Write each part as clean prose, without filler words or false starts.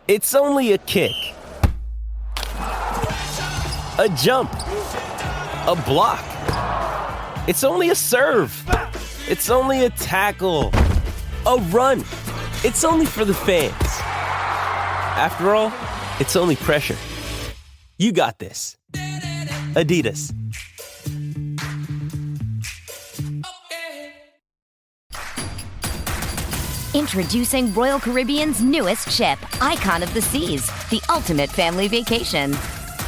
It's only a kick, a jump, a block. It's only a serve. It's only a tackle, a run. It's only for the fans. After all, it's only pressure. You got this. Adidas. Introducing Royal Caribbean's newest ship, Icon of the Seas, the ultimate family vacation.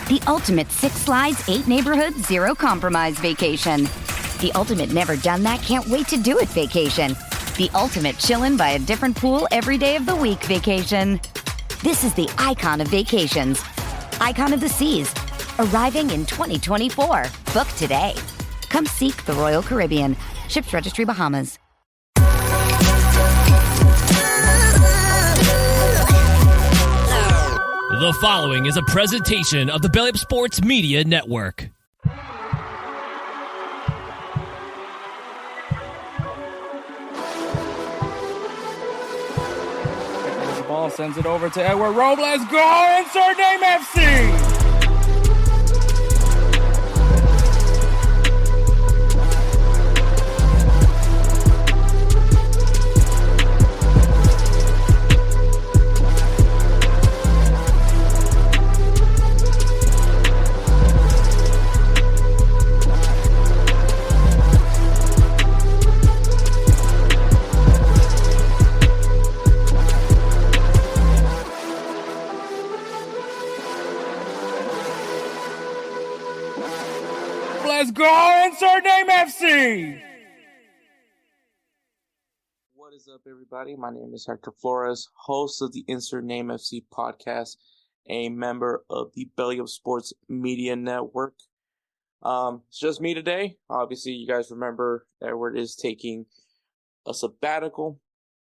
The ultimate 6 slides, 8 neighborhoods, 0 compromise vacation. The ultimate never done that, can't wait to do it vacation. The ultimate chillin' by a different pool every day of the week vacation. This is the Icon of vacations. Icon of the Seas, arriving in 2024. Book today. Come seek the Royal Caribbean. Ships Registry, Bahamas. The following is a presentation of the BellyUpSports Media Network. The ball sends it over to Edward Robles. Go! InsertName FC! Let's go, InsertName FC! What is up, everybody? My name is Hector Flores, host of the InsertName FC podcast, a member of the BellyUpSports Media Network. It's just me today. Obviously, you guys remember Edward is taking a sabbatical,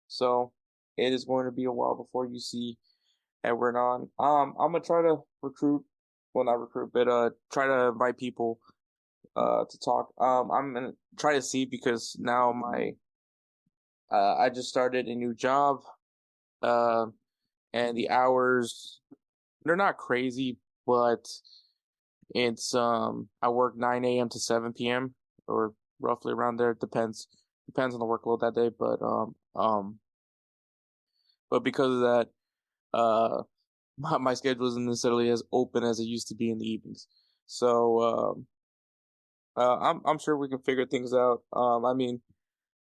so it is going to be a while before you see Edward on. I'm gonna try to try to invite people to talk. I'm gonna try to see, because now I just started a new job, and the hours, they're not crazy, but it's I work 9 a.m. to 7 p.m. or roughly around there. It depends on the workload that day, but because of that, my schedule isn't necessarily as open as it used to be in the evenings. So I'm sure we can figure things out. I mean,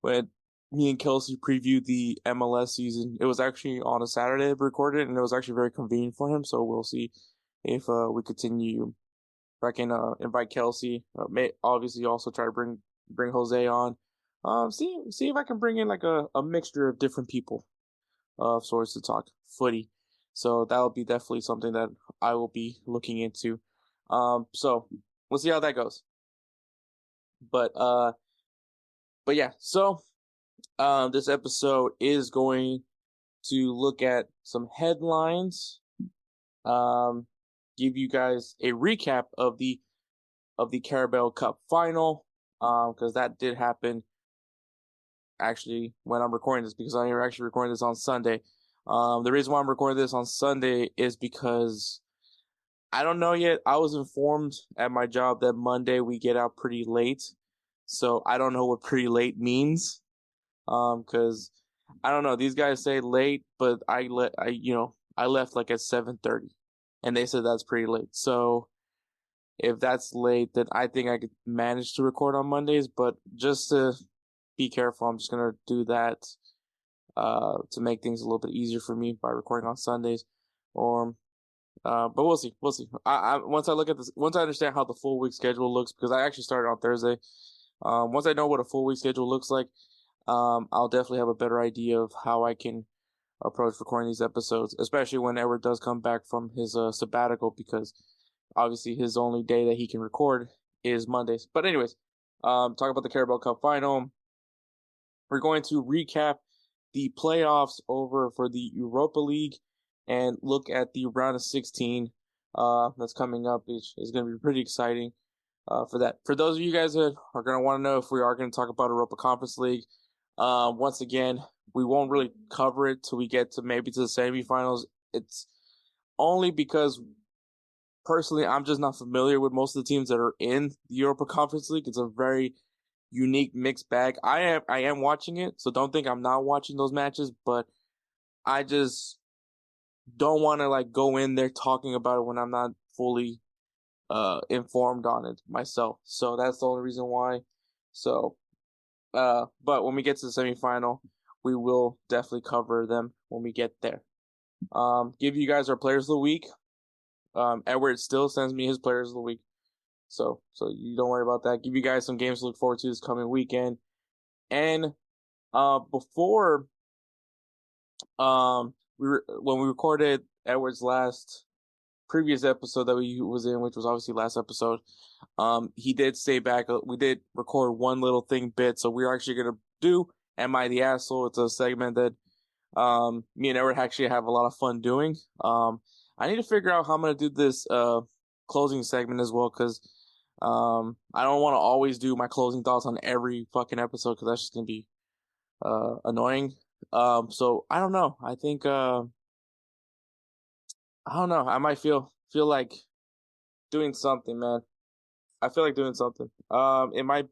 when me and Kelsey previewed the MLS season, it was actually on a Saturday recorded, and it was actually very convenient for him. So we'll see if we continue. If I can invite Kelsey, may obviously also try to bring Jose on. See if I can bring in like a mixture of different people of sorts to talk footy. So that'll be definitely something that I will be looking into. So we'll see how that goes. But yeah, so this episode is going to look at some headlines, give you guys a recap of the Carabao Cup final, because that did happen actually when I'm recording this, because I'm actually recording this on Sunday. The reason why I'm recording this on Sunday is because I don't know yet. I was informed at my job that Monday we get out pretty late. So I don't know what pretty late means. Cause I don't know. These guys say late, but I left like at 7:30, and they said that's pretty late. So if that's late, then I think I could manage to record on Mondays, but just to be careful, I'm just going to do that, to make things a little bit easier for me by recording on Sundays. But we'll see. Once I understand how the full week schedule looks, because I actually started on Thursday. Once I know what a full week schedule looks like, I'll definitely have a better idea of how I can approach recording these episodes, especially when Edward does come back from his sabbatical, because obviously his only day that he can record is Mondays. But anyways, talk about the Carabao Cup final. We're going to recap the playoffs over for the Europa League and look at the round of 16 that's coming up. It's going to be pretty exciting for that. For those of you guys that are going to want to know if we are going to talk about Europa Conference League, once again, we won't really cover it till we get to maybe to the semifinals, it's only because personally I'm just not familiar with most of the teams that are in the Europa Conference League. It's a very unique mixed bag. I am watching it, so don't think I'm not watching those matches, but I just don't want to like go in there talking about it when I'm not fully informed on it myself. So that's the only reason why. So but when we get to the semifinal, we will definitely cover them when we get there. Give you guys our players of the week. Edward still sends me his players of the week. So you don't worry about that. Give you guys some games to look forward to this coming weekend. And before when we recorded Edward's previous episode that we was in, which was obviously last episode, he did stay back. We did record one little bit, so we're actually gonna do Am I the Asshole? It's a segment that me and Edward actually have a lot of fun doing. I need to figure out how I'm gonna do this closing segment as well, because I don't want to always do my closing thoughts on every fucking episode, because that's just gonna be annoying. So I don't know. I think I don't know. I might feel like doing something, man. I feel like doing something. It might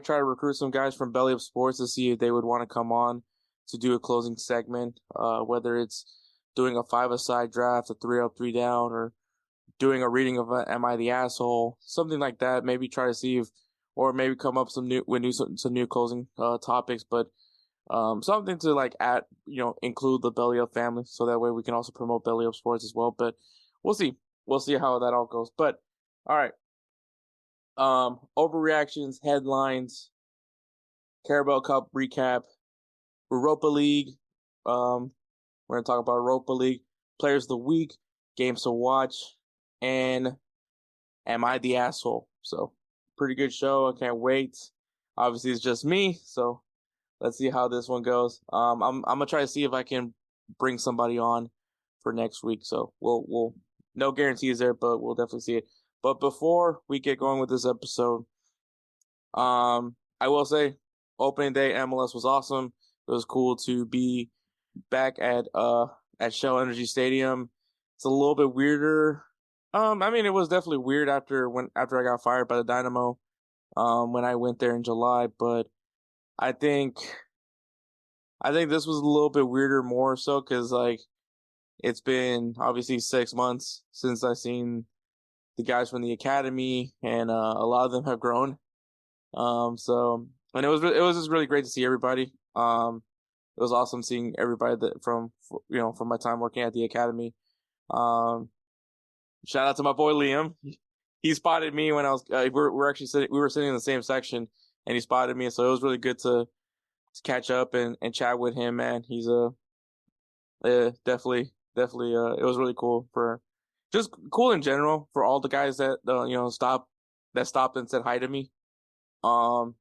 try to recruit some guys from BellyUpSports to see if they would want to come on to do a closing segment. Whether it's doing a 5-a-side draft, a 3-up, 3-down, or doing a reading of Am I the Asshole? Something like that. Maybe try to see if, or maybe come up some new closing topics, but something to like include the Belly Up family, so that way we can also promote BellyUpSports as well. But we'll see how that all goes. But all right, overreactions, headlines, Carabao Cup recap, Europa League. We're gonna talk about Europa League, players of the week, games to watch, and Am I the Asshole? So pretty good show. I can't wait. Obviously, it's just me, so let's see how this one goes. I'm gonna try to see if I can bring somebody on for next week. So we'll no guarantees there, but we'll definitely see it. But before we get going with this episode, I will say opening day MLS was awesome. It was cool to be back at Shell Energy Stadium. It's a little bit weirder. I mean, it was definitely weird after I got fired by the Dynamo when I went there in July, but I think this was a little bit weirder, more so because like it's been obviously 6 months since I seen the guys from the academy, and a lot of them have grown. So and it was just really great to see everybody. It was awesome seeing everybody from my time working at the academy. Shout out to my boy Liam. He spotted me when I was we were sitting in the same section, and he spotted me, so it was really good to catch up and chat with him, man. He's definitely it was really cool, for just cool in general, for all the guys that stopped and said hi to me. It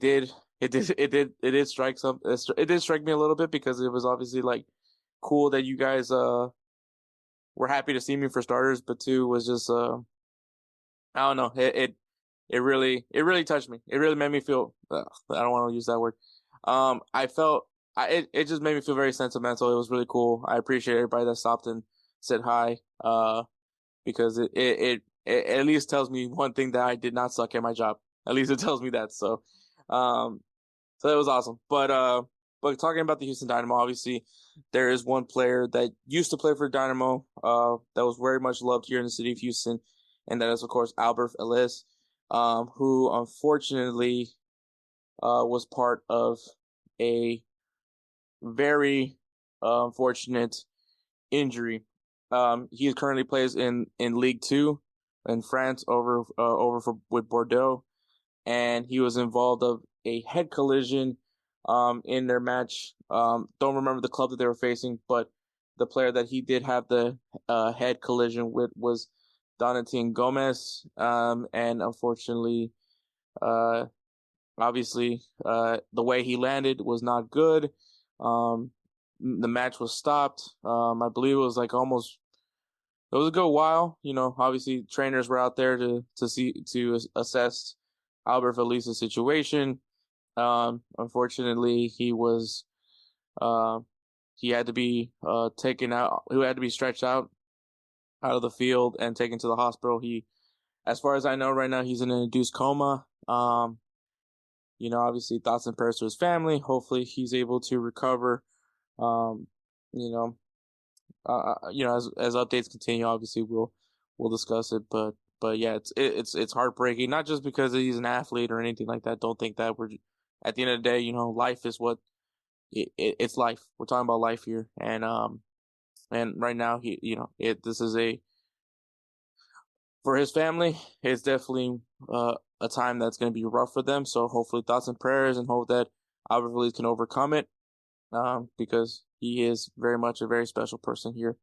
did strike me a little bit, because it was obviously like cool that you guys were happy to see me, for starters, but two was just I don't know, it really touched me. It really made me feel I don't want to use that word. It just made me feel very sentimental. It was really cool. I appreciate everybody that stopped and said hi, because it at least tells me one thing, that I did not suck at my job. At least it tells me that. So that was awesome. But talking about the Houston Dynamo, obviously there is one player that used to play for Dynamo that was very much loved here in the city of Houston, and that is of course Albert Ellis, who unfortunately was part of a very unfortunate injury. He currently plays in League 2 in France with Bordeaux, and he was involved of a head collision in their match. Don't remember the club that they were facing, but the player that he did have the head collision with was Donatien Gomez, and unfortunately, obviously, the way he landed was not good. The match was stopped. I believe it was like it was a good while. Obviously trainers were out there to assess Albert Elisa's situation. Unfortunately, he was he had to be taken out. He had to be stretched out of the field and taken to the hospital. As far as I know right now, he's in an induced coma. Obviously thoughts and prayers to his family. Hopefully he's able to recover. As updates continue, obviously we'll discuss it. But yeah, it's heartbreaking. Not just because he's an athlete or anything like that. Don't think that at the end of the day, life is what it's life. We're talking about life here, and right now this is for his family. It's definitely a time that's going to be rough for them. So hopefully thoughts and prayers, and hope that Albert Velez can overcome it, because he is very much a very special person here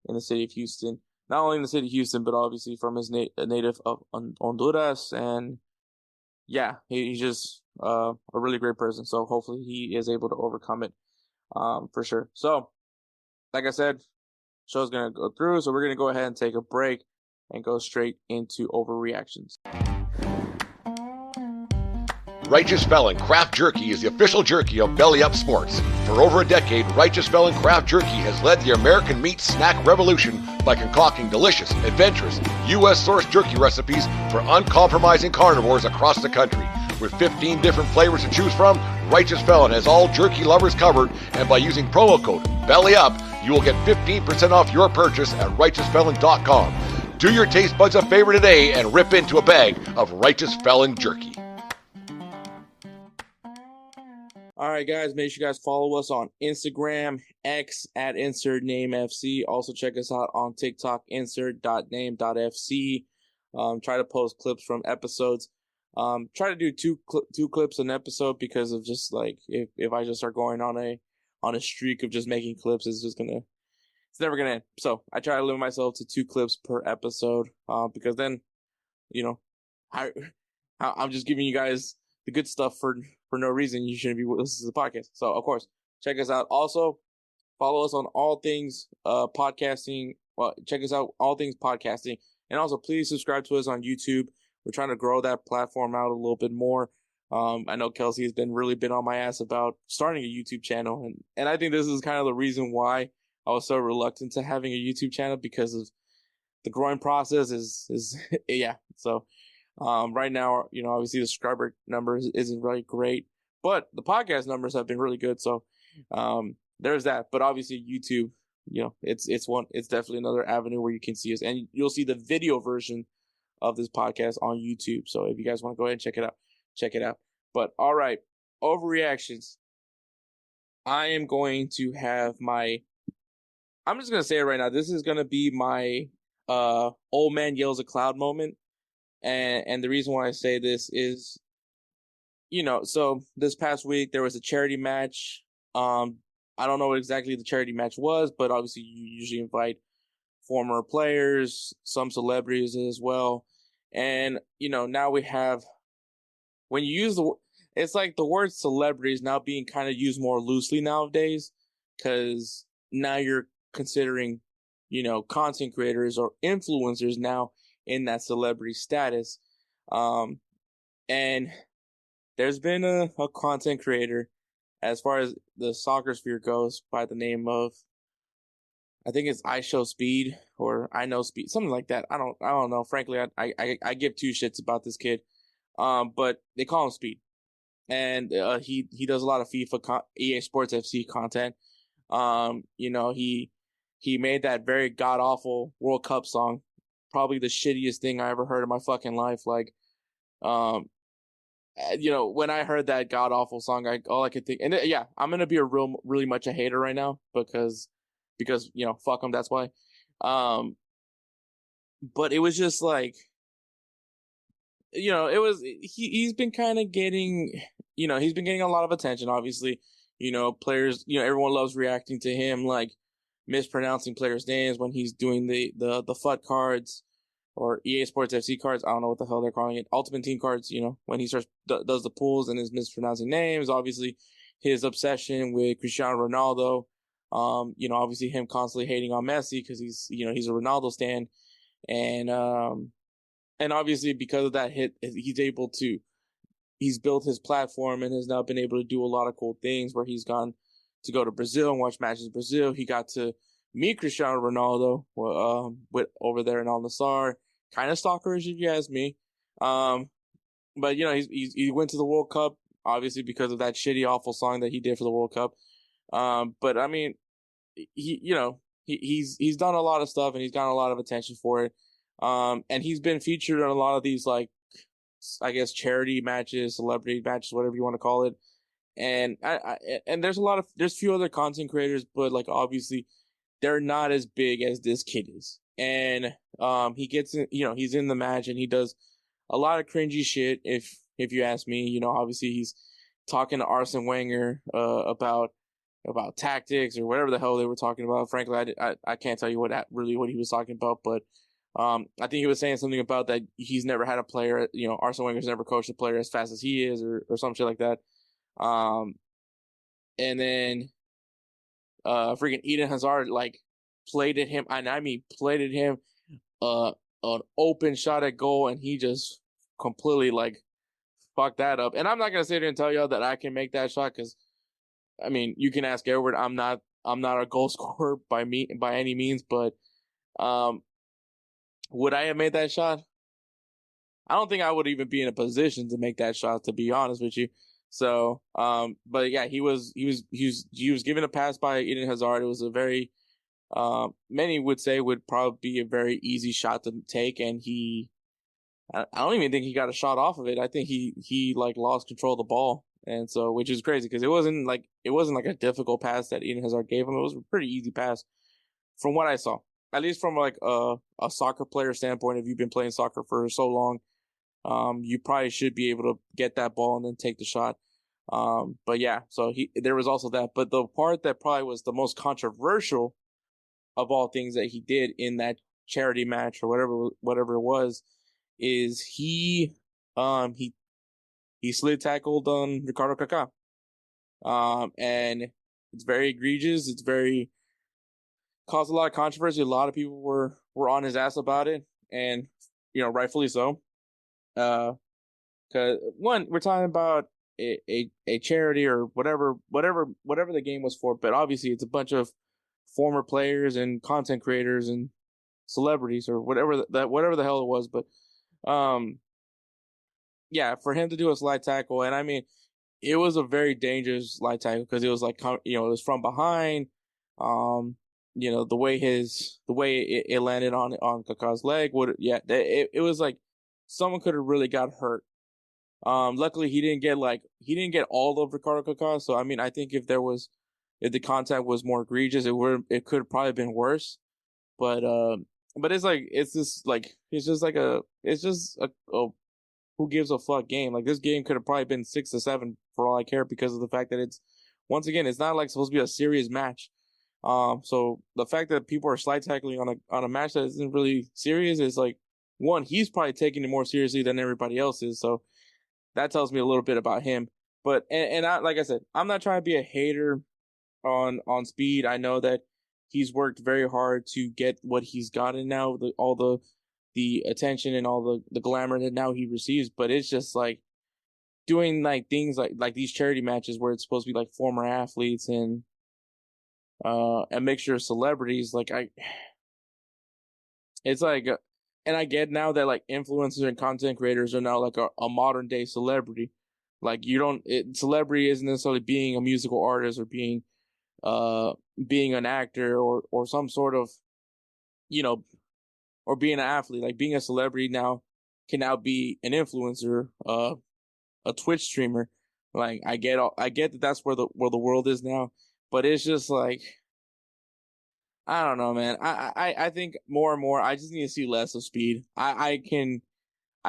in the city of Houston. Not only in the city of Houston, but obviously from his native of Honduras. And yeah, he's just a really great person. So hopefully he is able to overcome it, for sure. So, like I said, show's going to go through. So we're going to go ahead and take a break and go straight into overreactions. Righteous Felon Craft Jerky is the official jerky of BellyUpSports. For over a decade, Righteous Felon Craft Jerky has led the American meat snack revolution by concocting delicious, adventurous, U.S.-sourced jerky recipes for uncompromising carnivores across the country. With 15 different flavors to choose from, Righteous Felon has all jerky lovers covered, and by using promo code BELLYUP, you will get 15% off your purchase at RighteousFelon.com. Do your taste buds a favor today and rip into a bag of Righteous Felon jerky. All right, guys, make sure you guys follow us on Instagram, X at InsertNameFC. Also check us out on TikTok, insert.name.fc. Try to post clips from episodes. Try to do two clips an episode, because of just like if I just start going on a streak of just making clips, it's never gonna end. So I try to limit myself to 2 clips per episode, because then, I'm just giving you guys the good stuff for no reason. You shouldn't be listening to the podcast. So of course, check us out. Also, follow us on all things podcasting. Well, check us out all things podcasting, and also please subscribe to us on YouTube. We're trying to grow that platform out a little bit more. I know Kelsey has been on my ass about starting a YouTube channel, and I think this is kind of the reason why I was so reluctant to having a YouTube channel, because of the growing process is yeah. So right now, obviously the subscriber numbers isn't really great, but the podcast numbers have been really good. So there's that. But obviously YouTube, it's definitely another avenue where you can see us, and you'll see the video version of this podcast on YouTube. So if you guys want to go ahead and check it out. But all right, overreactions. I am going to have I'm just going to say it right now. This is going to be my old man yells a cloud moment. And the reason why I say this is, so this past week there was a charity match. I don't know what exactly the charity match was, but obviously you usually invite former players, some celebrities as well. And, now we have, when you use it's like the word celebrities now being kind of used more loosely nowadays, because now you're considering, content creators or influencers now in that celebrity status. And there's been a content creator, as far as the soccer sphere goes, by the name of, I think it's I Show Speed, or I Know Speed, something like that. I don't know. Frankly, I give 2 shits about this kid. But they call him Speed, and he does a lot of FIFA EA Sports FC content. He made that very god awful World Cup song, probably the shittiest thing I ever heard in my fucking life. Like, when I heard that god awful song, all I could think, and yeah, I'm gonna be really much a hater right now, because fuck him. That's why. But it was just like, it was he's been kind of getting, he's been getting a lot of attention. Obviously, players, everyone loves reacting to him, like mispronouncing players' names when he's doing the FUT cards, or EA Sports FC cards. I don't know what the hell they're calling it. Ultimate Team cards, when he starts does the pools and is mispronouncing names. Obviously, his obsession with Cristiano Ronaldo. Obviously him constantly hating on Messi because he's a Ronaldo stan. And obviously because of that hit, he's built his platform and has now been able to do a lot of cool things, where he's gone to go to Brazil and watch matches in Brazil. He got to meet Cristiano Ronaldo with over there in Al Nassr. Kind of stalkerish if you ask me. But he went to the World Cup obviously because of that shitty, awful song that he did for the World Cup. But I mean, he's done a lot of stuff and he's gotten a lot of attention for it. And he's been featured on a lot of these, like, I guess, charity matches, celebrity matches, whatever you want to call it. And there's a few other content creators, but like obviously they're not as big as this kid is. And he gets in, he's in the match and he does a lot of cringy shit. If you ask me, obviously he's talking to Arsene Wenger about tactics or whatever the hell they were talking about. Frankly, I can't tell you what he was talking about, but I think he was saying something about that he's never had a player, Arsene Wenger's never coached a player as fast as he is or some shit like that. And then freaking Eden Hazard like plated him, and I mean plated him an open shot at goal, and he just completely like fucked that up. And I'm not gonna sit here and tell y'all that I can make that shot because I mean you can ask Edward. I'm not a goal scorer by any means, but would I have made that shot? I don't think I would even be in a position to make that shot, to be honest with you. So, but yeah, he was given a pass by Eden Hazard. It was a very, many would say would probably be a very easy shot to take. And I don't even think he got a shot off of it. I think he like lost control of the ball. And so, which is crazy because it wasn't like a difficult pass that Eden Hazard gave him. It was a pretty easy pass from what I saw, at least from like a soccer player standpoint. If you've been playing soccer for so long, you probably should be able to get that ball and then take the shot. But yeah, so there was also that. But the part that probably was the most controversial of all things that he did in that charity match or whatever it was, is he slid tackled on Ricardo Kaká. And it's very egregious. It's very caused a lot of controversy. A lot of people were on his ass about it, and rightfully so. Cause one, we're talking about a charity or whatever the game was for, but obviously it's a bunch of former players and content creators and celebrities or whatever the hell it was. But, yeah, for him to do a slide tackle, and I mean, it was a very dangerous slide tackle because it was like, it was from behind, the way it landed on Kaká's leg it was like someone could have really got hurt. Luckily he didn't get all of Ricardo Kaká. So I mean, I think if the contact was more egregious, it could have probably been worse. But it's just a who gives a fuck game. Like, this game could have probably been 6-7 for all I care, because of the fact that it's not like supposed to be a serious match. So the fact that people are slide tackling on a match that isn't really serious is like, one, he's probably taking it more seriously than everybody else is. So that tells me a little bit about him. But, and I, like I said, I'm not trying to be a hater on Speed. I know that he's worked very hard to get what he's gotten now, all the attention and all the glamour that now he receives. But it's just like doing like things like these charity matches where it's supposed to be like former athletes and a mixture of celebrities. Like, it's like, and I get now that like influencers and content creators are now like a modern day celebrity. Like, celebrity isn't necessarily being a musical artist or being an actor or some sort of, or being an athlete. Like, being a celebrity now can now be an influencer, a Twitch streamer. Like, I get that that's where the world is now, but it's just like, I don't know, man. I think more and more, I just need to see less of Speed. I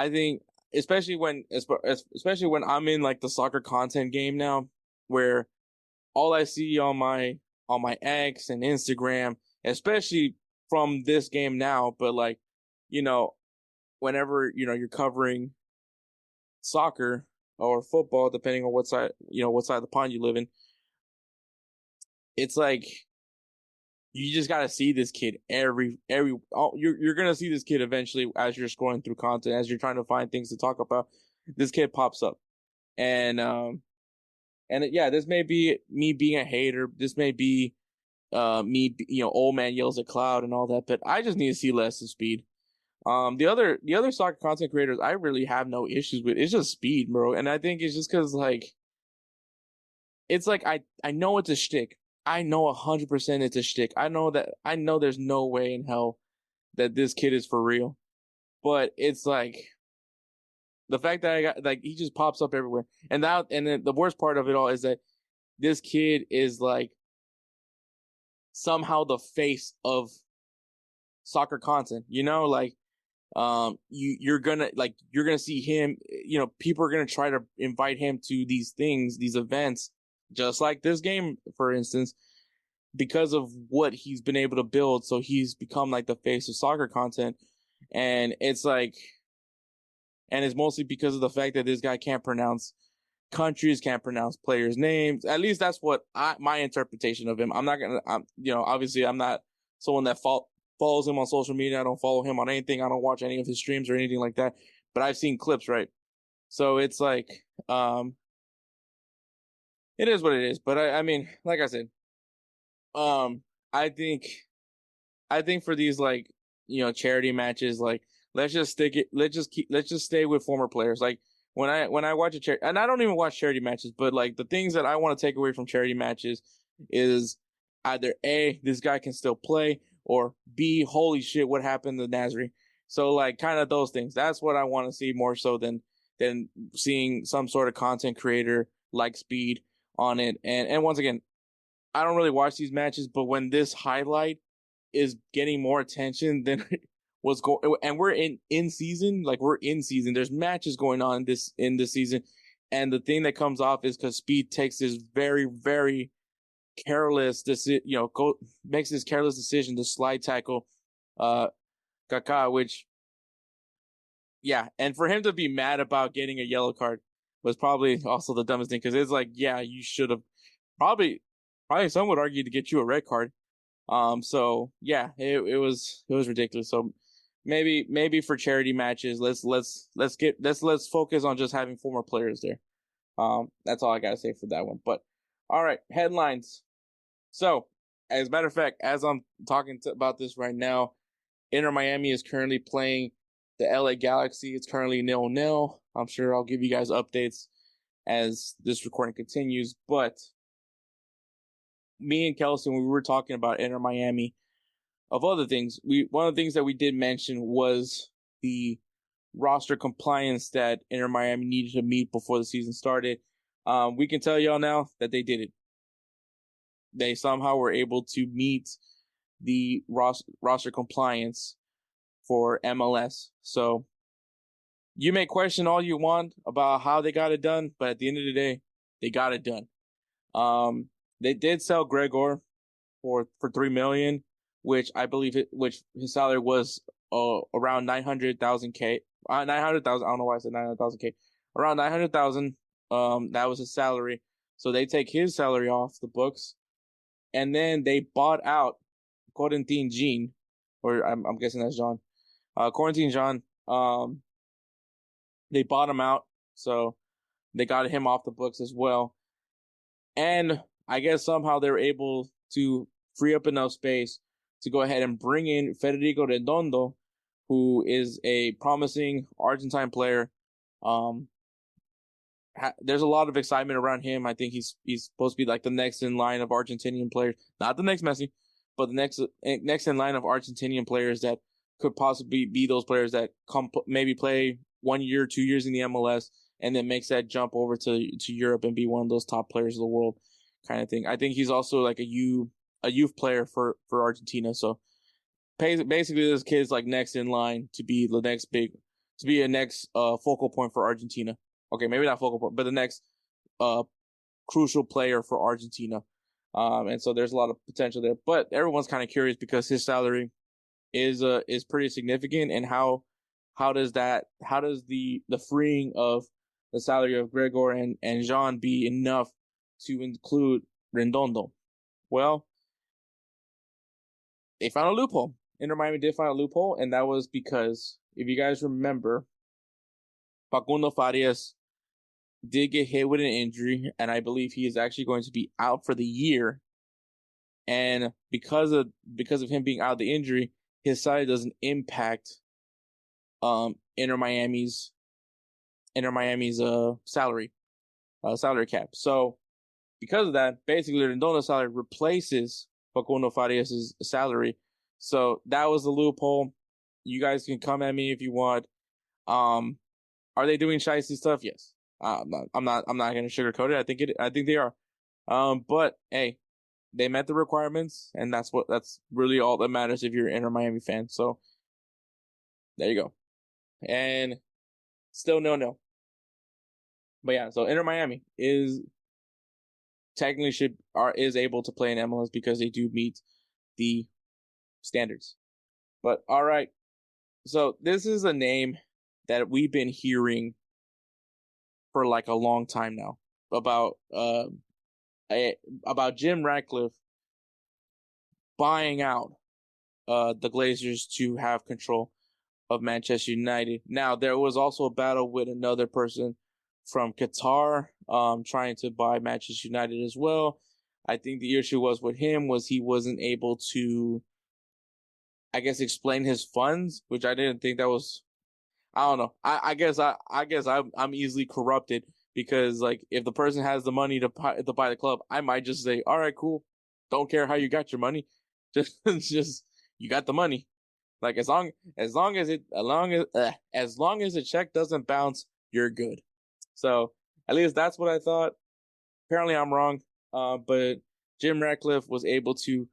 think, especially when I'm in like the soccer content game now, where all I see on my X and Instagram, especially from this game now, but like, whenever, you're covering soccer or football, depending on what side of the pond you live in, it's like, you just gotta see this kid you're gonna see this kid eventually as you're scrolling through content, as you're trying to find things to talk about. This kid pops up, and this may be me being a hater. This may be me, old man yells at cloud and all that, but I just need to see less of speed. The other soccer content creators I really have no issues with. It's just speed, bro. And I think it's just because it's like I know it's a shtick. I know 100% it's a shtick. I know there's no way in hell that this kid is for real. But it's like the fact that I got he just pops up everywhere. And then the worst part of it all is that this kid is somehow the face of soccer content, you're gonna see him, people are gonna try to invite him to these events, just like this game, for instance, because of what he's been able to build. So he's become the face of soccer content. And it's mostly because of the fact that this guy can't pronounce countries, can't pronounce players' names. At least that's what my interpretation of him. Obviously I'm not someone that follows him on social media. I don't follow him on anything. I don't watch any of his streams or anything like that. But I've seen clips, right? So it's it is what it is. But I mean, like I said, I think for these charity matches, let's just stay with former players. When I watch a charity, and I don't even watch charity matches, but the things that I want to take away from charity matches is either A, this guy can still play, or B, holy shit, what happened to Nasri? So kind of those things. That's what I want to see more so than seeing some sort of content creator like Speed on it. And once again, I don't really watch these matches, but when this highlight is getting more attention than what's going, and we're in season, we're in season. There's matches going on in this season, and the thing that comes off is because Speed takes this very, very careless makes this careless decision to slide tackle Kaká, which and for him to be mad about getting a yellow card was probably also the dumbest thing, because it's you should have probably some would argue to get you a red card. So it was ridiculous. So maybe for charity matches, let's focus on just having former players there. That's all I gotta say for that one. But all right, headlines. So, as a matter of fact, as I'm talking about this right now, Inter Miami is currently playing the LA Galaxy. It's currently 0-0. I'm sure I'll give you guys updates as this recording continues. But me and Kelsey, when we were talking about Inter Miami, of other things, one of the things that we did mention was the roster compliance that Inter Miami needed to meet before the season started. We can tell y'all now that they did it. They somehow were able to meet the roster compliance for MLS. So you may question all you want about how they got it done, but at the end of the day, they got it done. They did sell Gregor for $3 million, which I believe which his salary was around 900,000 K. 900,000. I don't know why I said 900,000 K. Around 900,000. That was his salary. So they take his salary off the books, and then they bought out Quarantine Jean, or I'm guessing that's John. Quarantine Jean. They bought him out, so they got him off the books as well. And I guess somehow they were able to free up enough space to go ahead and bring in Federico Redondo, who is a promising Argentine player. There's a lot of excitement around him. I think he's supposed to be the next in line of Argentinian players, not the next Messi, but the next in line of Argentinian players that could possibly be those players that maybe play 1 year, 2 years in the MLS, and then makes that jump over to Europe and be one of those top players of the world, kind of thing. I think he's also a youth player for Argentina. So basically, this kid's next in line to be the next focal point for Argentina. Okay, maybe not focal point, but the next crucial player for Argentina. And so there's a lot of potential there. But everyone's kind of curious because his salary is pretty significant, and how does the freeing of the salary of Gregor and Jean be enough to include Redondo? Well, they found a loophole. Inter Miami did find a loophole, and that was because, if you guys remember, Facundo Farias did get hit with an injury, and I believe he is actually going to be out for the year. And because of him being out of the injury, his salary doesn't impact Inter Miami's salary cap. So because of that, basically Rendon's salary replaces Facundo Farias' salary. So that was the loophole. You guys can come at me if you want. Are they doing shicey stuff? Yes. I'm not going to sugarcoat it. I think they are. But hey, they met the requirements, and that's really all that matters if you're an Inter Miami fan. So there you go. And still no. But yeah, so Inter Miami is technically is able to play in MLS because they do meet the standards. But all right. So this is a name that we've been hearing for like a long time now about Jim Ratcliffe buying out the Glazers to have control of Manchester United. Now, there was also a battle with another person from Qatar trying to buy Manchester United as well. I think the issue with him was he wasn't able to, I guess, explain his funds, which I didn't think that was. I don't know. I guess I'm easily corrupted because, like, if the person has the money to buy the club, I might just say, all right, cool. Don't care how you got your money. Just you got the money. Like, as long as the check doesn't bounce, you're good. So at least that's what I thought. Apparently I'm wrong. But Jim Ratcliffe was able to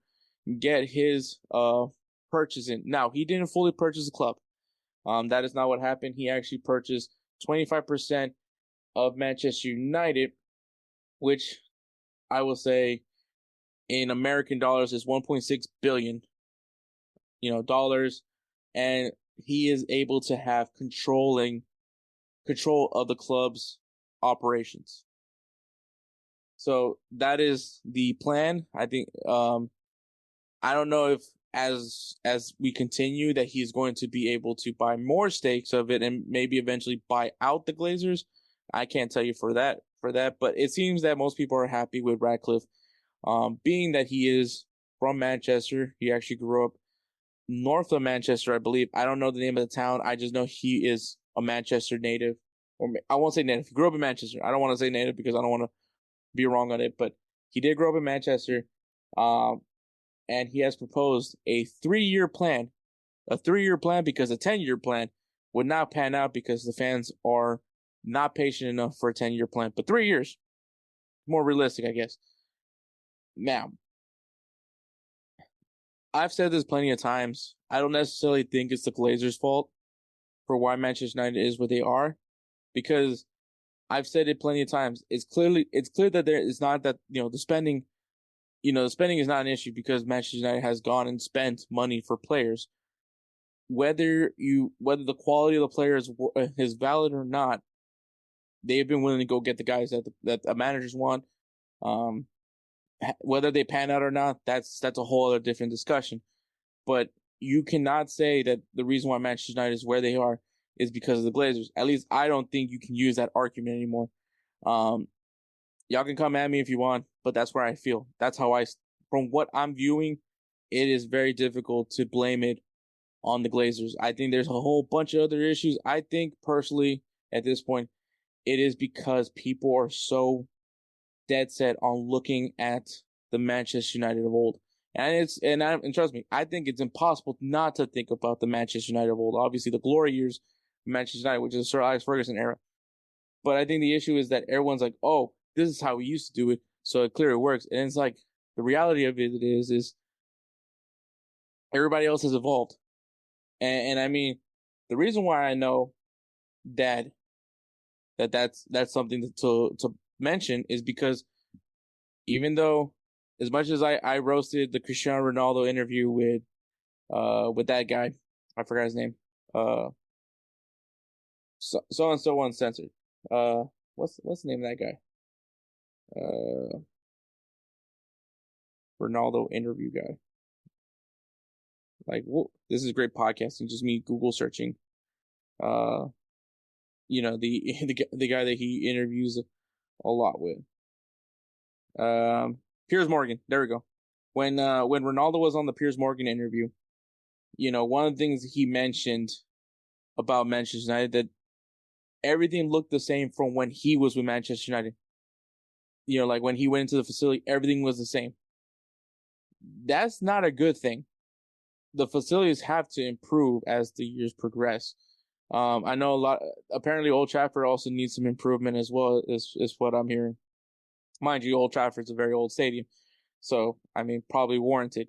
get his purchase in. Now, he didn't fully purchase the club. That is not what happened. He actually purchased 25% of Manchester United, which I will say in American dollars is 1.6 billion, dollars, and he is able to have control of the club's operations. So that is the plan. I think I don't know if as we continue that he's going to be able to buy more stakes of it and maybe eventually buy out the Glazers. I can't tell you for that, but it seems that most people are happy with Ratcliffe, being that he is from Manchester. He actually grew up north of Manchester, I believe. I don't know the name of the town. I just know he is a Manchester native, or I won't say native. He grew up in Manchester. I don't want to say native because I don't want to be wrong on it, but he did grow up in Manchester. And he has proposed a 3-year plan. A 3-year plan because a 10-year plan would not pan out because the fans are not patient enough for a 10-year plan. But 3 years, more realistic, I guess. Now, I've said this plenty of times. I don't necessarily think it's the Glazers' fault for why Manchester United is where they are, because I've said it plenty of times. It's clear that there is not that, the spending. The spending is not an issue because Manchester United has gone and spent money for players. Whether the quality of the players is valid or not, they've been willing to go get the guys that the managers want. Whether they pan out or not, that's a whole other different discussion. But you cannot say that the reason why Manchester United is where they are is because of the Glazers. At least I don't think you can use that argument anymore. Y'all can come at me if you want, but that's where I feel. That's how from what I'm viewing, it is very difficult to blame it on the Glazers. I think there's a whole bunch of other issues. I think personally, at this point, it is because people are so dead set on looking at the Manchester United of old. And trust me, I think it's impossible not to think about the Manchester United of old. Obviously, the glory years of Manchester United, which is the Sir Alex Ferguson era. But I think the issue is that everyone's like, oh, this is how we used to do it, so it clearly works. And it's like, the reality of it is everybody else has evolved. And I mean, the reason why I know that's something to mention is because even though, as much as I roasted the Cristiano Ronaldo interview with that guy, I forgot his name, so uncensored. What's the name of that guy? Ronaldo interview guy. Like, whoa, this is great podcasting. Just me Google searching. the guy that he interviews a lot with. Piers Morgan. There we go. When Ronaldo was on the Piers Morgan interview, one of the things he mentioned about Manchester United, that everything looked the same from when he was with Manchester United. Like when he went into the facility, everything was the same. That's not a good thing. The facilities have to improve as the years progress. I know apparently Old Trafford also needs some improvement as well, is what I'm hearing. Mind you, Old Trafford's a very old stadium. So, I mean, probably warranted.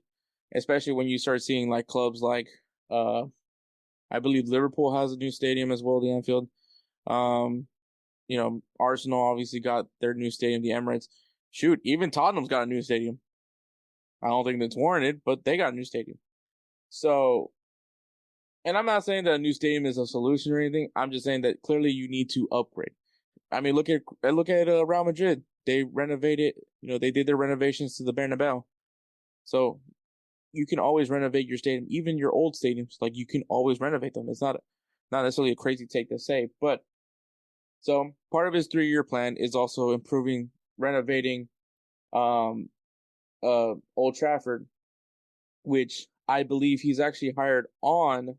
Especially when you start seeing like clubs like, I believe Liverpool has a new stadium as well, the Anfield. Arsenal obviously got their new stadium, the Emirates. Shoot, even Tottenham's got a new stadium. I don't think that's warranted, but they got a new stadium. So, and I'm not saying that a new stadium is a solution or anything. I'm just saying that clearly you need to upgrade. I mean, look at Real Madrid. They renovated, they did their renovations to the Bernabeu. So you can always renovate your stadium, even your old stadiums. Like, you can always renovate them. It's not necessarily a crazy take to say, but so part of his 3-year plan is also renovating Old Trafford, which I believe he's actually hired on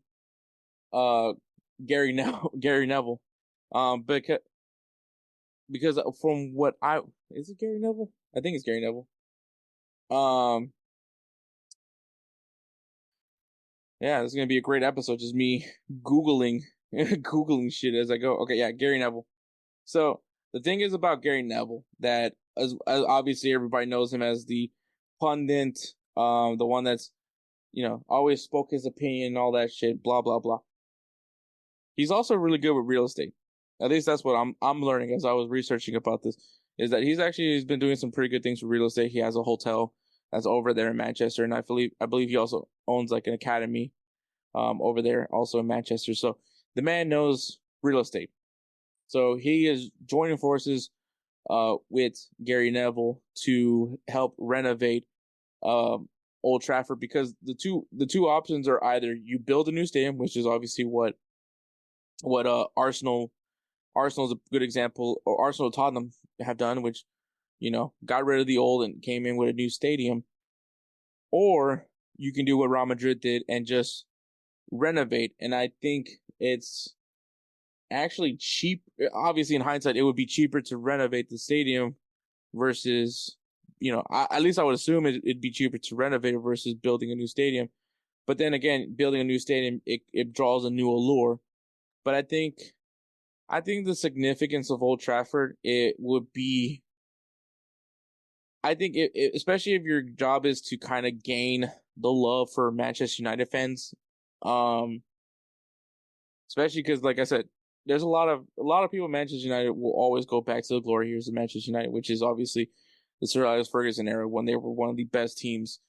Gary Neville. Because from what is it Gary Neville? I think it's Gary Neville. Yeah, this is gonna be a great episode. Just me googling shit as I go. Okay, yeah, Gary Neville. So the thing is about Gary Neville that as obviously everybody knows him as the pundit, the one that's always spoke his opinion and all that shit. Blah blah blah. He's also really good with real estate. At least that's what I'm learning as I was researching about this, is that he's been doing some pretty good things with real estate. He has a hotel that's over there in Manchester, and I believe he also owns like an academy over there also in Manchester. So the man knows real estate. So he is joining forces with Gary Neville to help renovate Old Trafford, because the two options are either you build a new stadium, which is obviously what Arsenal's a good example, or Arsenal Tottenham have done, which, got rid of the old and came in with a new stadium. Or you can do what Real Madrid did and just renovate. And I think it's actually cheap. Obviously, in hindsight, it would be cheaper to renovate the stadium versus, at least I would assume it'd be cheaper to renovate it versus building a new stadium. But then again, building a new stadium, it draws a new allure. But I think the significance of Old Trafford, it would be, I think especially if your job is to kind of gain the love for Manchester United fans, especially because, like I said, there's a lot of people in Manchester United will always go back to the glory years of Manchester United, which is obviously the Sir Alex Ferguson era, when they were one of the best teams,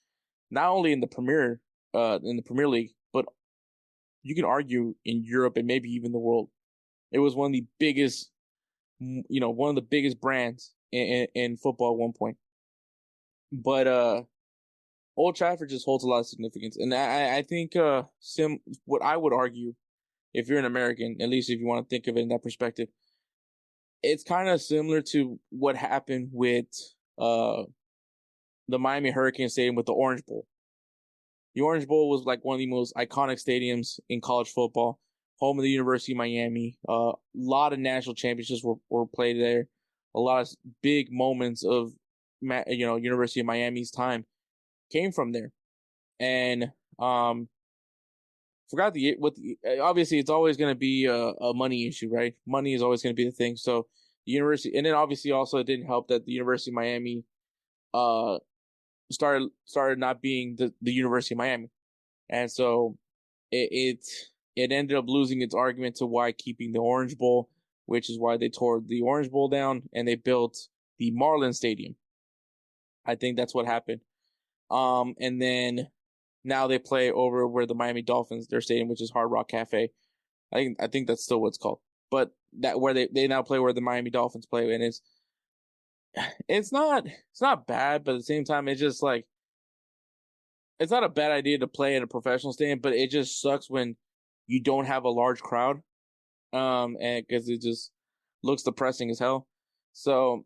not only in the Premier League, but you can argue in Europe and maybe even the world. It was one of the biggest brands in football at one point. But Old Trafford just holds a lot of significance, and I think what I would argue, if you're an American, at least if you want to think of it in that perspective, it's kind of similar to what happened with the Miami Hurricane Stadium with the Orange Bowl. The Orange Bowl was like one of the most iconic stadiums in college football, home of the University of Miami. A lot of national championships were played there. A lot of big moments of University of Miami's time came from there. And obviously it's always going to be a money issue, right? Money is always going to be the thing. So the university, and then obviously also it didn't help that the University of Miami started not being the University of Miami, and so it ended up losing its argument to why keeping the Orange Bowl, which is why they tore the Orange Bowl down and they built the Marlins Stadium. I think that's what happened. And then now they play over where the Miami Dolphins, their stadium, which is Hard Rock Cafe. I think that's still what it's called. But that where they now play where the Miami Dolphins play, and it's not bad, but at the same time, it's just like, it's not a bad idea to play in a professional stadium, but it just sucks when you don't have a large crowd. and because it just looks depressing as hell. So,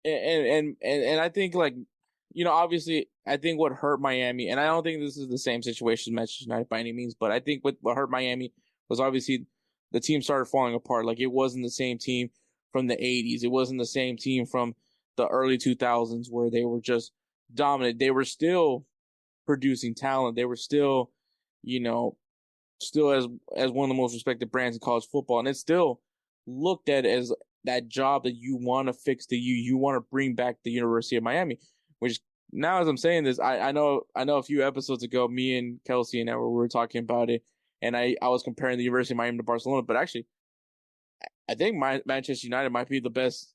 and I think, like, obviously, I think what hurt Miami, and I don't think this is the same situation as Manchester United by any means, but I think what hurt Miami was obviously the team started falling apart. Like, it wasn't the same team from the 80s. It wasn't the same team from the early 2000s where they were just dominant. They were still producing talent. They were still, still as one of the most respected brands in college football. And it's still looked at as that job that you want to fix, that you want to bring back the University of Miami, which now, as I'm saying this, I know a few episodes ago, me and Kelsey and Edward, we were talking about it, and I was comparing the University of Miami to Barcelona, but actually, I think Manchester United might be the best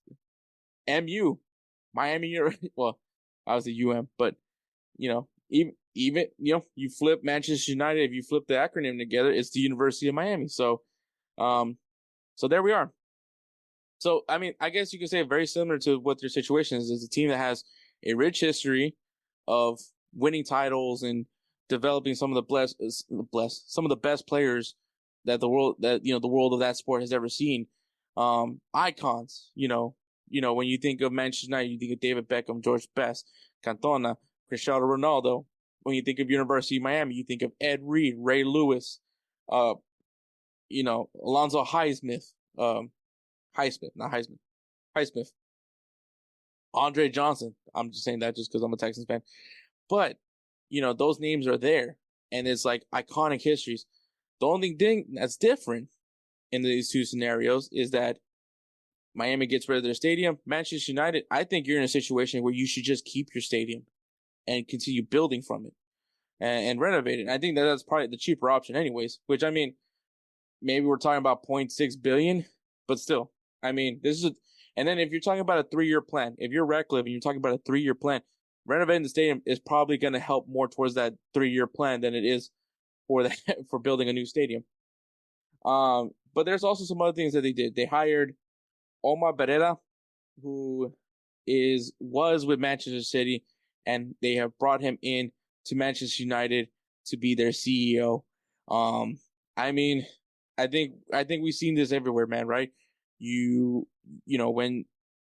Miami, well, obviously UM, but, even, you flip Manchester United, if you flip the acronym together, it's the University of Miami. So, so there we are. So, I mean, I guess you could say very similar to what their situation is. It's a team that has a rich history of winning titles and developing some of the best players that the world of that sport has ever seen. Icons, when you think of Manchester United, you think of David Beckham, George Best, Cantona, Cristiano Ronaldo. When you think of University of Miami, you think of Ed Reed, Ray Lewis, Alonzo Highsmith, Highsmith, Andre Johnson. I'm just saying that just because I'm a Texans fan. But, those names are there, and it's like iconic histories. The only thing that's different in these two scenarios is that Miami gets rid of their stadium. Manchester United, I think you're in a situation where you should just keep your stadium and continue building from it and renovate it. And I think that's probably the cheaper option anyways, which, I mean, maybe we're talking about 0.6 billion, but still, I mean, and then if you're talking about a 3-year plan, if you're Ratcliffe and you're talking about a 3-year plan, renovating the stadium is probably going to help more towards that 3-year plan than it is for building a new stadium. But there's also some other things that they did. They hired Omar Beretta, who was with Manchester City, and they have brought him in to Manchester United to be their CEO. I mean, I think we've seen this everywhere, man, right? When,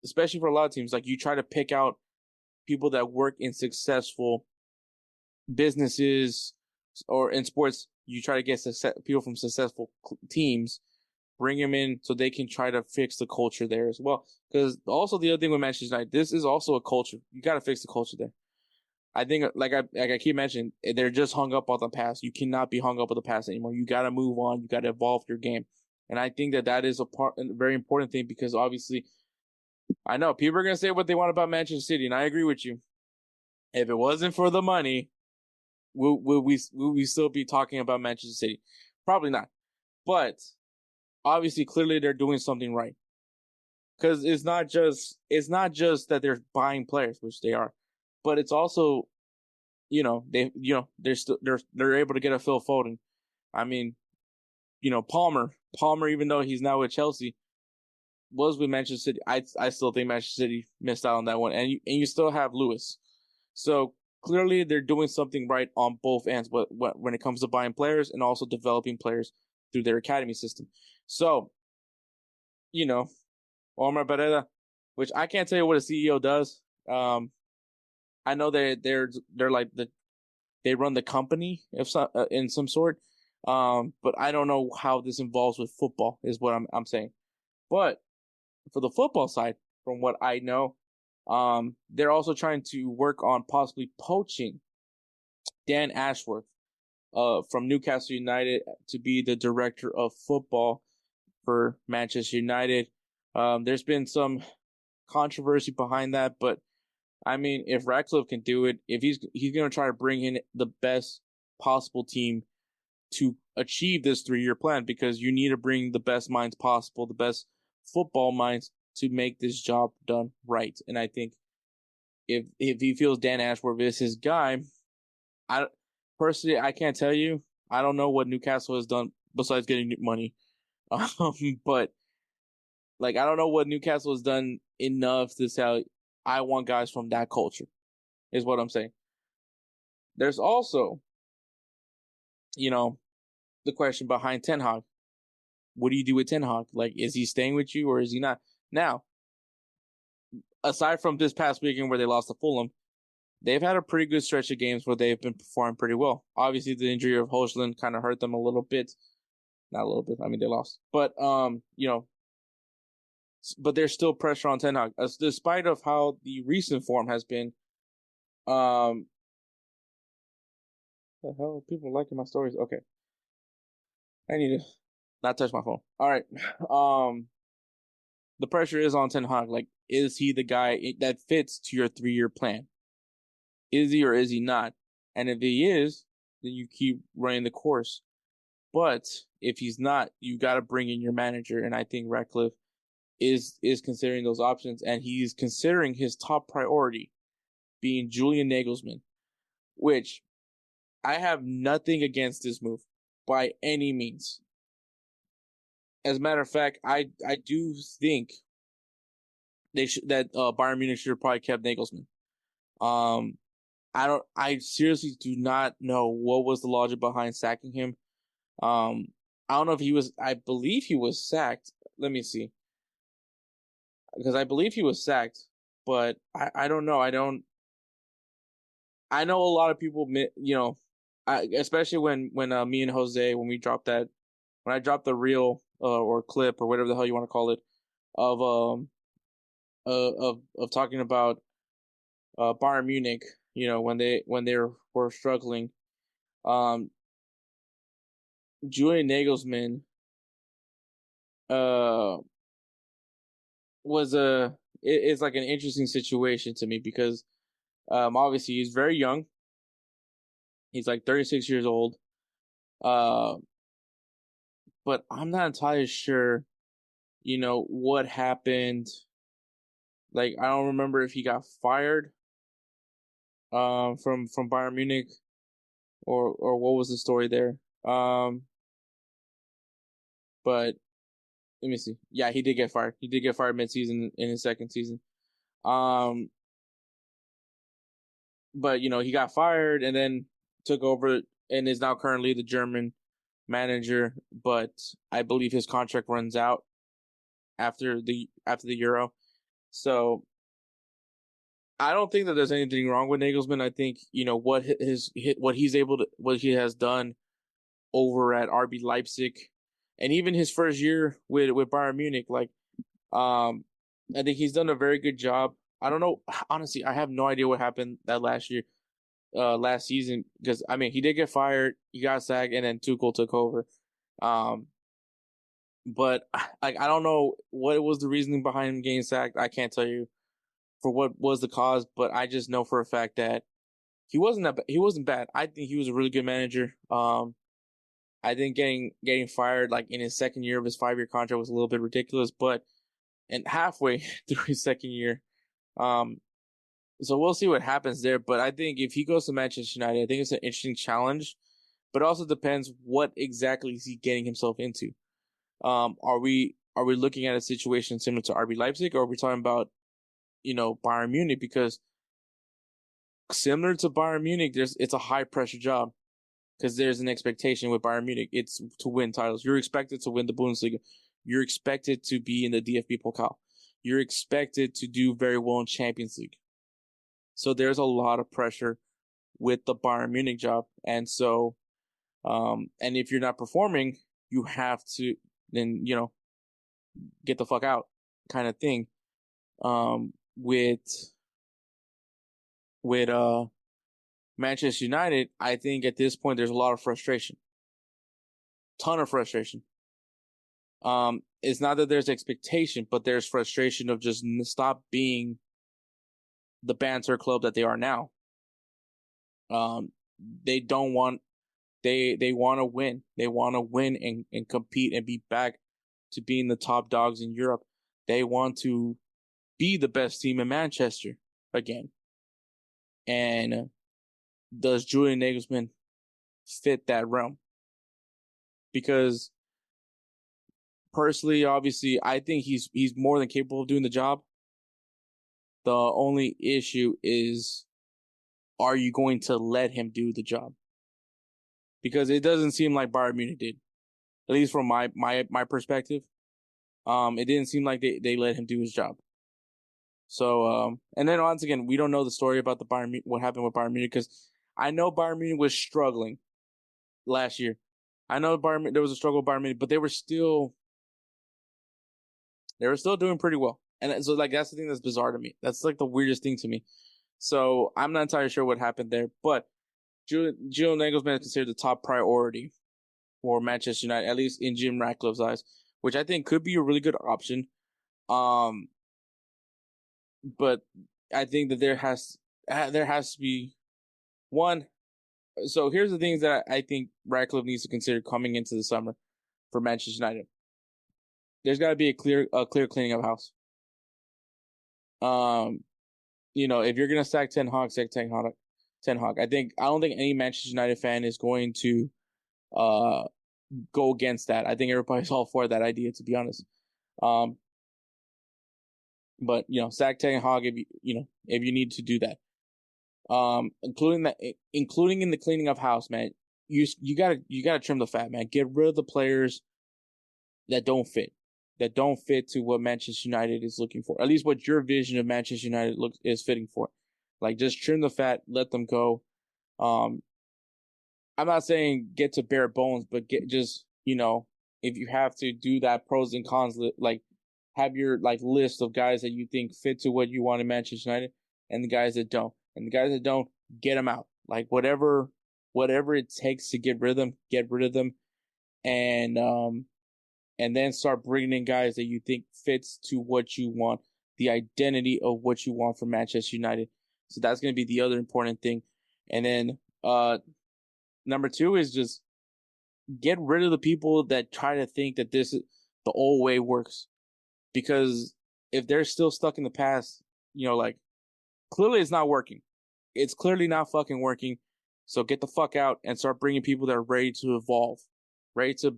especially for a lot of teams, like, you try to pick out people that work in successful businesses, or in sports, you try to get people from successful teams, bring them in so they can try to fix the culture there as well. Because also the other thing with Manchester United, this is also a culture. You got to fix the culture there. I think, like I keep mentioning, they're just hung up on the past. You cannot be hung up on the past anymore. You got to move on. You got to evolve your game. And I think that is a very important thing, because obviously, I know people are going to say what they want about Manchester City, and I agree with you. If it wasn't for the money, will we still be talking about Manchester City? Probably not. But obviously, clearly, they're doing something right, because it's not just that they're buying players, which they are, but it's also, they're able to get a Phil Foden. I mean, Palmer, even though he's now with Chelsea, was with Manchester City. I still think Manchester City missed out on that one, and you still have Lewis. So clearly, they're doing something right on both ends, but when it comes to buying players and also developing players through their academy system. So, Omar Beretta, which I can't tell you what a CEO does. I know they're like they run the company in some sort. But I don't know how this involves with football, is what I'm saying. But for the football side, from what I know, they're also trying to work on possibly poaching Dan Ashworth from Newcastle United to be the director of football for Manchester United. There's been some controversy behind that, but I mean, if Ratcliffe can do it, if he's going to try to bring in the best possible team to achieve this 3-year plan, because you need to bring the best minds possible, the best football minds, to make this job done right. And I think if he feels Dan Ashworth is his guy, I can't tell you. I don't know what Newcastle has done besides getting money. But like, I don't know what Newcastle has done enough to say, I want guys from that culture, is what I'm saying. There's also, the question behind Ten Hag. what do you do with Ten Hag? Like, is he staying with you or is he not? Now, aside from this past weekend where they lost to Fulham, they've had a pretty good stretch of games where they've been performing pretty well. Obviously, the injury of Højlund kind of hurt them a little bit. Not a little bit. I mean, they lost. But, but there's still pressure on Ten Hag. Despite of how the recent form has been, the hell? People liking my stories? Okay. I need to not touch my phone. All right. The pressure is on Ten Hag. Like, is he the guy that fits to your 3-year plan? Is he or is he not? And if he is, then you keep running the course. But if he's not, you got to bring in your manager. And I think Ratcliffe is considering those options. And he's considering his top priority being Julian Nagelsmann, which I have nothing against this move by any means. As a matter of fact, I do think that Bayern Munich should have probably kept Nagelsmann. I seriously do not know what was the logic behind sacking him. I don't know if he was, I believe he was sacked. Let me see. Because I believe he was sacked, but I don't know. I know a lot of people, especially when me and Jose, when I dropped the reel, or clip or whatever the hell you want to call it of talking about, Bayern Munich, when they were struggling, Julian Nagelsmann, it's like an interesting situation to me because, obviously he's very young. He's like 36 years old. But I'm not entirely sure, what happened. Like, I don't remember if he got fired from Bayern Munich or what was the story there. But let me see. Yeah, he did get fired. He did get fired mid-season in his second season. But he got fired and then took over and is now currently the German manager, but I believe his contract runs out after the Euro. So I don't think that there's anything wrong with Nagelsmann. I think, what he has done over at RB Leipzig and even his first year with Bayern Munich, like, I think he's done a very good job. I don't know. Honestly, I have no idea what happened that last season, because I mean he did get fired, he got sacked, and then Tuchel took over. But I don't know what was the reasoning behind him getting sacked. I can't tell you for what was the cause, but I just know for a fact that he wasn't bad. I think he was a really good manager. I think getting fired like in his second year of his 5-year contract was a little bit ridiculous, but and halfway through his second year. So we'll see what happens there. But I think if he goes to Manchester United, I think it's an interesting challenge. But it also depends what exactly is he getting himself into. Are we looking at a situation similar to RB Leipzig, or are we talking about, Bayern Munich? Because similar to Bayern Munich, it's a high pressure job because there's an expectation with Bayern Munich. It's to win titles. You're expected to win the Bundesliga. You're expected to be in the DFB Pokal. You're expected to do very well in Champions League. So there's a lot of pressure with the Bayern Munich job. And so, and if you're not performing, you have to then, get the fuck out kind of thing. With Manchester United, I think at this point, there's a lot of frustration. Ton of frustration. It's not that there's expectation, but there's frustration of just stop being the banter club that they are now. They don't want, they want to win. They want to win and compete and be back to being the top dogs in Europe. They want to be the best team in Manchester again. And does Julian Nagelsmann fit that realm? Because personally, obviously, I think he's more than capable of doing the job. The only issue is, are you going to let him do the job? Because it doesn't seem like Bayern Munich did. at least from my perspective. It didn't seem like they let him do his job. So, and then once again, we don't know the story about what happened with Bayern Munich, because I know Bayern Munich was struggling last year. I know there was a struggle with Bayern Munich, but they were still doing pretty well. And so, like, that's the thing that's bizarre to me. That's like the weirdest thing to me. So I'm not entirely sure what happened there, but Julian Nagelsmann is considered the top priority for Manchester United, at least in Jim Ratcliffe's eyes, which I think could be a really good option. But I think that there has to be one. So here's the things that I think Ratcliffe needs to consider coming into the summer for Manchester United. There's got to be a clear cleaning of house. If you're gonna sack Ten Hag, sack Ten Hag. I don't think any Manchester United fan is going to go against that. I think everybody's all for that idea, to be honest. But sack Ten Hag if you need to do that. Including in the cleaning of house, man. You gotta trim the fat, man. Get rid of the players that don't fit to what Manchester United is looking for. At least what your vision of Manchester United is fitting for. Like, just trim the fat, let them go. I'm not saying get to bare bones, but if you have to do that pros and cons, like, have your list of guys that you think fit to what you want in Manchester United, and the guys that don't. And the guys that don't, get them out. Like, whatever it takes to get rid of them, get rid of them. And then start bringing in guys that you think fits to what you want, the identity of what you want from Manchester United. So that's going to be the other important thing. And then number 2 is just get rid of the people that try to think that this is the old way works. Because if they're still stuck in the past, clearly it's not working. It's clearly not fucking working. So get the fuck out and start bringing people that are ready to evolve, ready to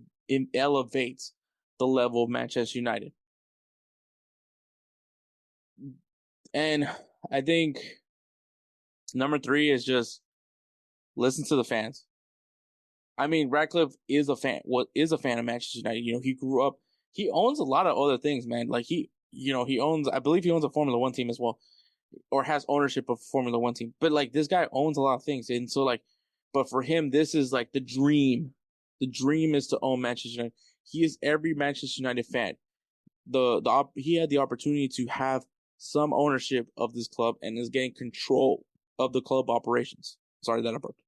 elevate the level of Manchester United. And I think number 3 is just listen to the fans. I mean, Ratcliffe is a fan of Manchester United. He grew up, he owns a lot of other things, man. Like, I believe he owns a Formula 1 team as well, or has ownership of Formula 1 team. But this guy owns a lot of things. And so but for him, this is the dream. The dream is to own Manchester United. He is every Manchester United fan. He had the opportunity to have some ownership of this club and is getting control of the club operations. Sorry that I burped.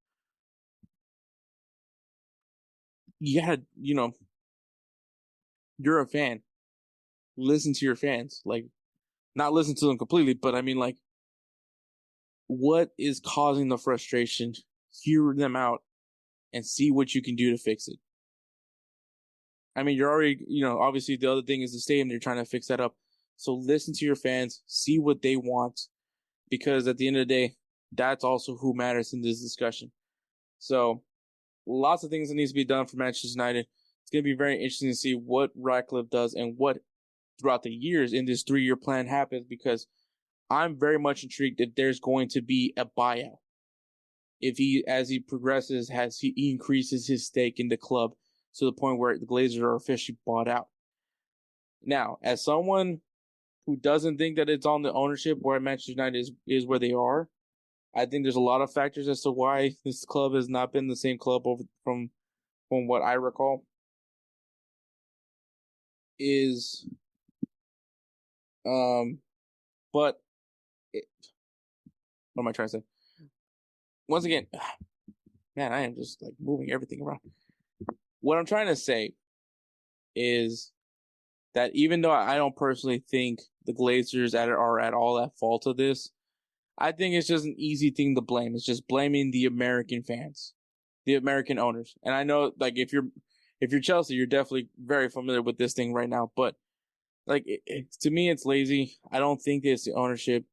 You gotta, you're a fan. Listen to your fans. Not listen to them completely, but I mean, what is causing the frustration? Hear them out and see what you can do to fix it. I mean, you're already, obviously the other thing is the stadium. They're trying to fix that up. So listen to your fans, see what they want, because at the end of the day, that's also who matters in this discussion. So lots of things that needs to be done for Manchester United. It's going to be very interesting to see what Ratcliffe does and what throughout the years in this 3-year plan happens, because I'm very much intrigued if there's going to be a buyout. If as he progresses, he increases his stake in the club to the point where the Glazers are officially bought out. Now, as someone who doesn't think that it's on the ownership where Manchester United is where they are, I think there's a lot of factors as to why this club has not been the same club from what I recall. What am I trying to say? Once again, man, I am just moving everything around. What I'm trying to say is that even though I don't personally think the Glazers are at all at fault of this, I think it's just an easy thing to blame. It's just blaming the American fans, the American owners. And I know, if you're Chelsea, you're definitely very familiar with this thing right now. But to me, it's lazy. I don't think it's the ownership,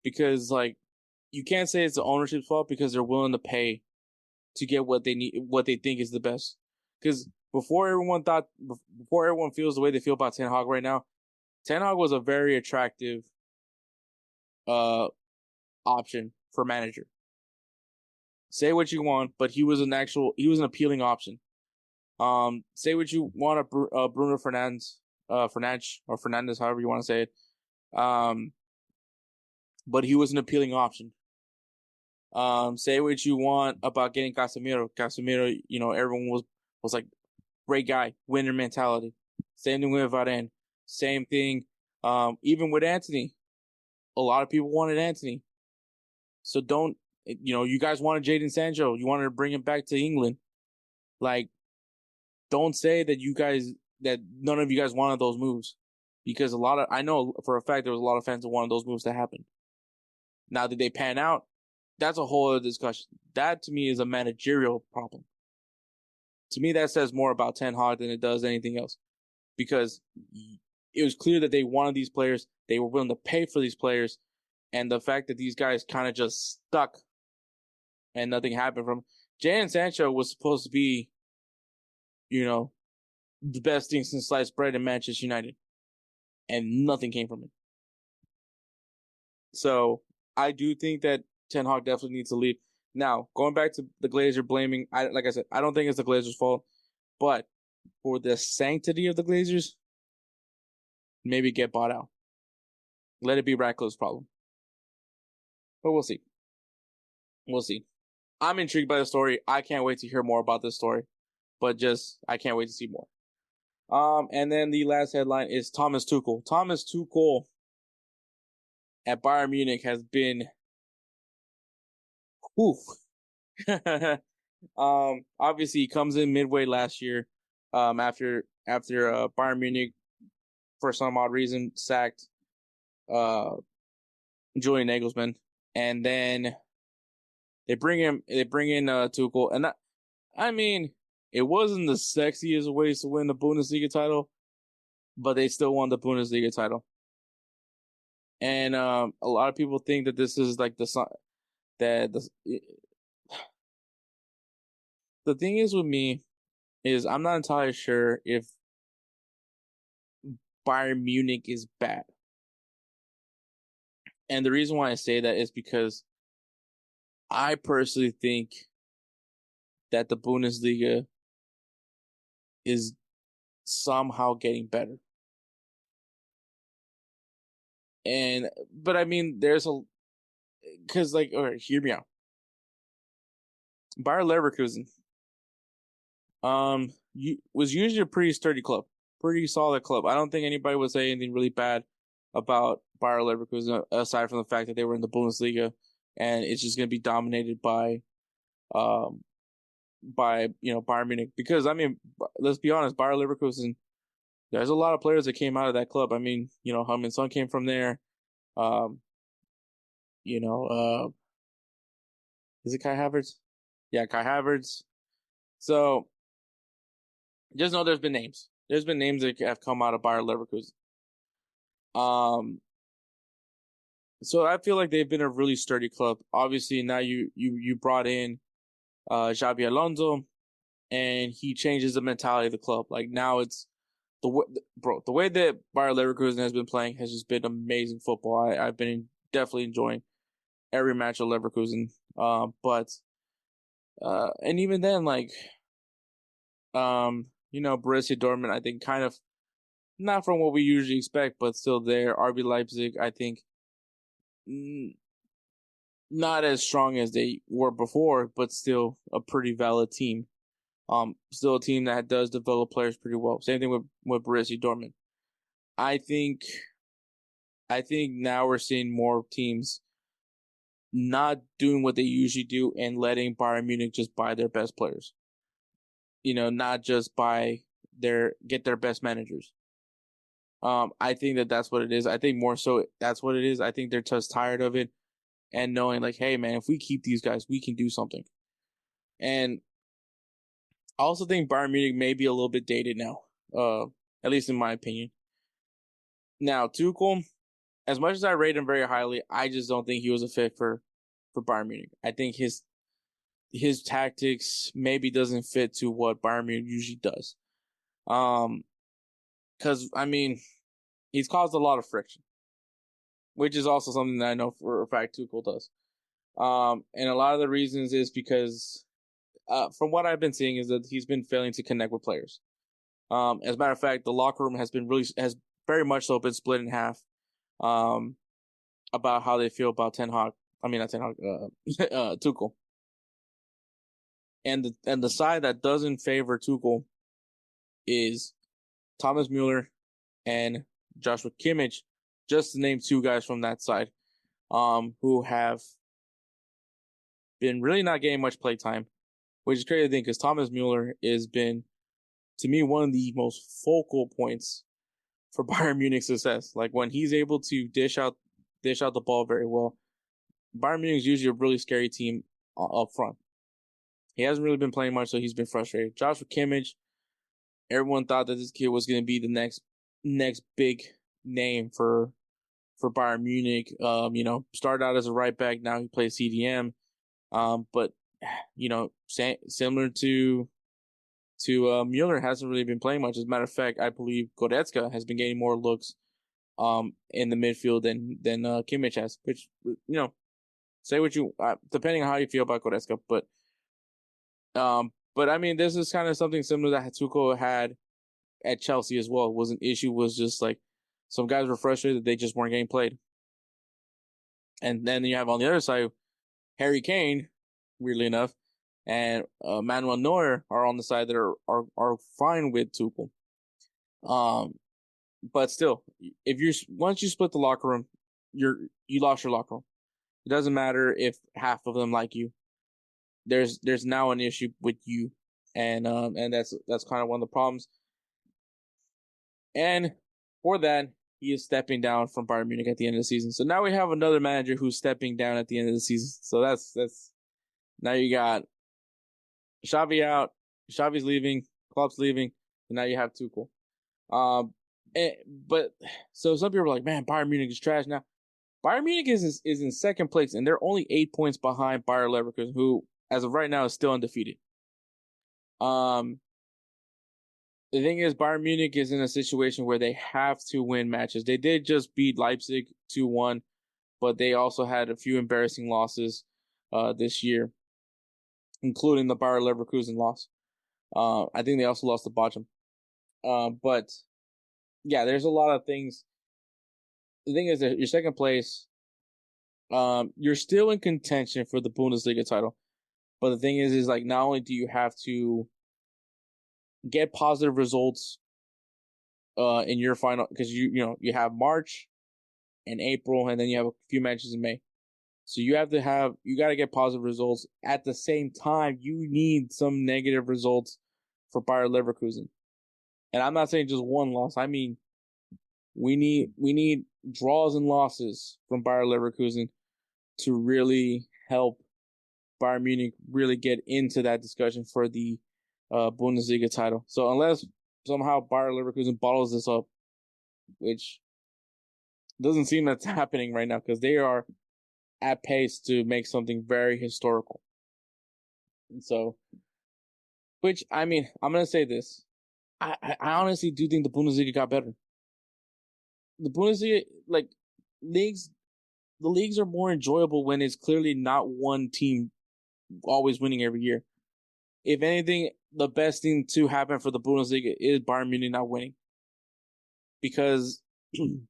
because you can't say it's the ownership's fault, because they're willing to pay to get what they need, what they think is the best. Because before everyone feels the way they feel about Ten Hag right now, Ten Hag was a very attractive option for manager. Say what you want, but he was an appealing option. Say what you want of Bruno Fernandes, Fernandes, however you want to say it. But he was an appealing option. Say what you want about getting Casemiro. Casemiro, everyone was like, great guy, winner mentality. Same thing with Varane. Same thing, even with Anthony. A lot of people wanted Anthony. So don't, you guys wanted Jadon Sancho. You wanted to bring him back to England. Like, don't say that none of you guys wanted those moves. Because I know for a fact there was a lot of fans that wanted those moves to happen. Now, did they pan out? That's a whole other discussion. That, to me, is a managerial problem. To me, that says more about Ten Hag than it does anything else. Because it was clear that they wanted these players. They were willing to pay for these players. And the fact that these guys kind of just stuck and nothing happened from Jadon Sancho was supposed to be, the best thing since sliced bread in Manchester United. And nothing came from it. So I do think that Ten Hag definitely needs to leave. Now, going back to the Glazer blaming, like I said, I don't think it's the Glazers' fault. But for the sanctity of the Glazers, maybe get bought out. Let it be Ratcliffe's problem. But we'll see. We'll see. I'm intrigued by the story. I can't wait to hear more about this story. But I can't wait to see more. And then the last headline is Thomas Tuchel. Thomas Tuchel at Bayern Munich has been obviously he comes in midway last year, after Bayern Munich for some odd reason sacked Julian Nagelsmann, and then they bring in Tuchel, and it wasn't the sexiest ways to win the Bundesliga title, but they still won the Bundesliga title. And a lot of people think that this is like the thing is with me is I'm not entirely sure if Bayern Munich is bad. And the reason why I say that is because I personally think that the Bundesliga is somehow getting better. But because hear me out. Bayer Leverkusen, was usually a pretty sturdy club, pretty solid club. I don't think anybody would say anything really bad about Bayer Leverkusen aside from the fact that they were in the Bundesliga and it's just going to be dominated by Bayern Munich. Because let's be honest, Bayer Leverkusen, there's a lot of players that came out of that club. Heung-min Son came from there. Is it Kai Havertz? Yeah, Kai Havertz. So, just know there's been names. There's been names that have come out of Bayer Leverkusen. So I feel like they've been a really sturdy club. Obviously, now you brought in Xabi Alonso, and he changes the mentality of the club. Like now it's the way that Bayer Leverkusen has been playing has just been amazing football. I've been definitely enjoying every match of Leverkusen. And even then, Borussia Dortmund, I think kind of not from what we usually expect, but still there. RB Leipzig, I think, not as strong as they were before, but still a pretty valid team. Still a team that does develop players pretty well. Same thing with Borussia Dortmund. I think now we're seeing more teams not doing what they usually do and letting Bayern Munich just buy their best players. Not just get their best managers. I think that's what it is. I think more so that's what it is. I think they're just tired of it and knowing hey, man, if we keep these guys, we can do something. And I also think Bayern Munich may be a little bit dated now, at least in my opinion. Now, Tuchel, as much as I rate him very highly, I just don't think he was a fit for Bayern Munich. I think his tactics maybe doesn't fit to what Bayern Munich usually does. Because, he's caused a lot of friction, which is also something that I know for a fact Tuchel does. And a lot of the reasons is because from what I've been seeing is that he's been failing to connect with players. As a matter of fact, the locker room has very much so been split in half. About how they feel about Tuchel. And the side that doesn't favor Tuchel is Thomas Mueller and Joshua Kimmich, just to name two guys from that side, who have been really not getting much play time, which is crazy to think because Thomas Mueller has been, to me, one of the most focal points for Bayern Munich's success. Like when he's able to dish out the ball very well, Bayern Munich is usually a really scary team up front. He hasn't really been playing much, so he's been frustrated. Joshua Kimmich, everyone thought that this kid was going to be the next big name for Bayern Munich. Started out as a right back, now he plays CDM. But similar to Mueller, hasn't really been playing much. As a matter of fact, I believe Goretzka has been getting more looks in the midfield than Kimmich has. Which say what you depending on how you feel about Goretzka, but I mean, this is kind of something similar that Tuchel had at Chelsea as well. Was an issue was just like some guys were frustrated that they just weren't getting played, and then you have on the other side Harry Kane, weirdly enough, and Manuel Neuer are on the side that are fine with Tuchel. But still, once you split the locker room, you lost your locker room. It doesn't matter if half of them like you. There's now an issue with you, and that's kind of one of the problems. And for that, he is stepping down from Bayern Munich at the end of the season. So now we have another manager who's stepping down at the end of the season. So that's now you got Xavi out, Xavi's leaving, Klopp's leaving, and now you have Tuchel. But so some people are like, man, Bayern Munich is trash now. Bayern Munich is in second place, and they're only 8 points behind Bayer Leverkusen, who, as of right now, is still undefeated. The thing is, Bayern Munich is in a situation where they have to win matches. They did just beat Leipzig 2-1, but they also had a few embarrassing losses this year, including the Bayer Leverkusen loss. I think they also lost to Bochum. But yeah, there's a lot of things. The thing is that you're second place. You're still in contention for the Bundesliga title. But the thing is like not only do you have to get positive results in your final, because you have March and April, and then you have a few matches in May. So you got to get positive results. At the same time, you need some negative results for Bayer Leverkusen. And I'm not saying just one loss. I mean, we need draws and losses from Bayer Leverkusen to really help Bayern Munich really get into that discussion for the Bundesliga title. So unless somehow Bayer Leverkusen bottles this up, which doesn't seem that's happening right now because they are at pace to make something very historical. And so, which, I mean, I'm going to say this. I honestly do think the Bundesliga got better. The Bundesliga, the leagues are more enjoyable when it's clearly not one team always winning every year. If anything, the best thing to happen for the Bundesliga is Bayern Munich not winning. Because, and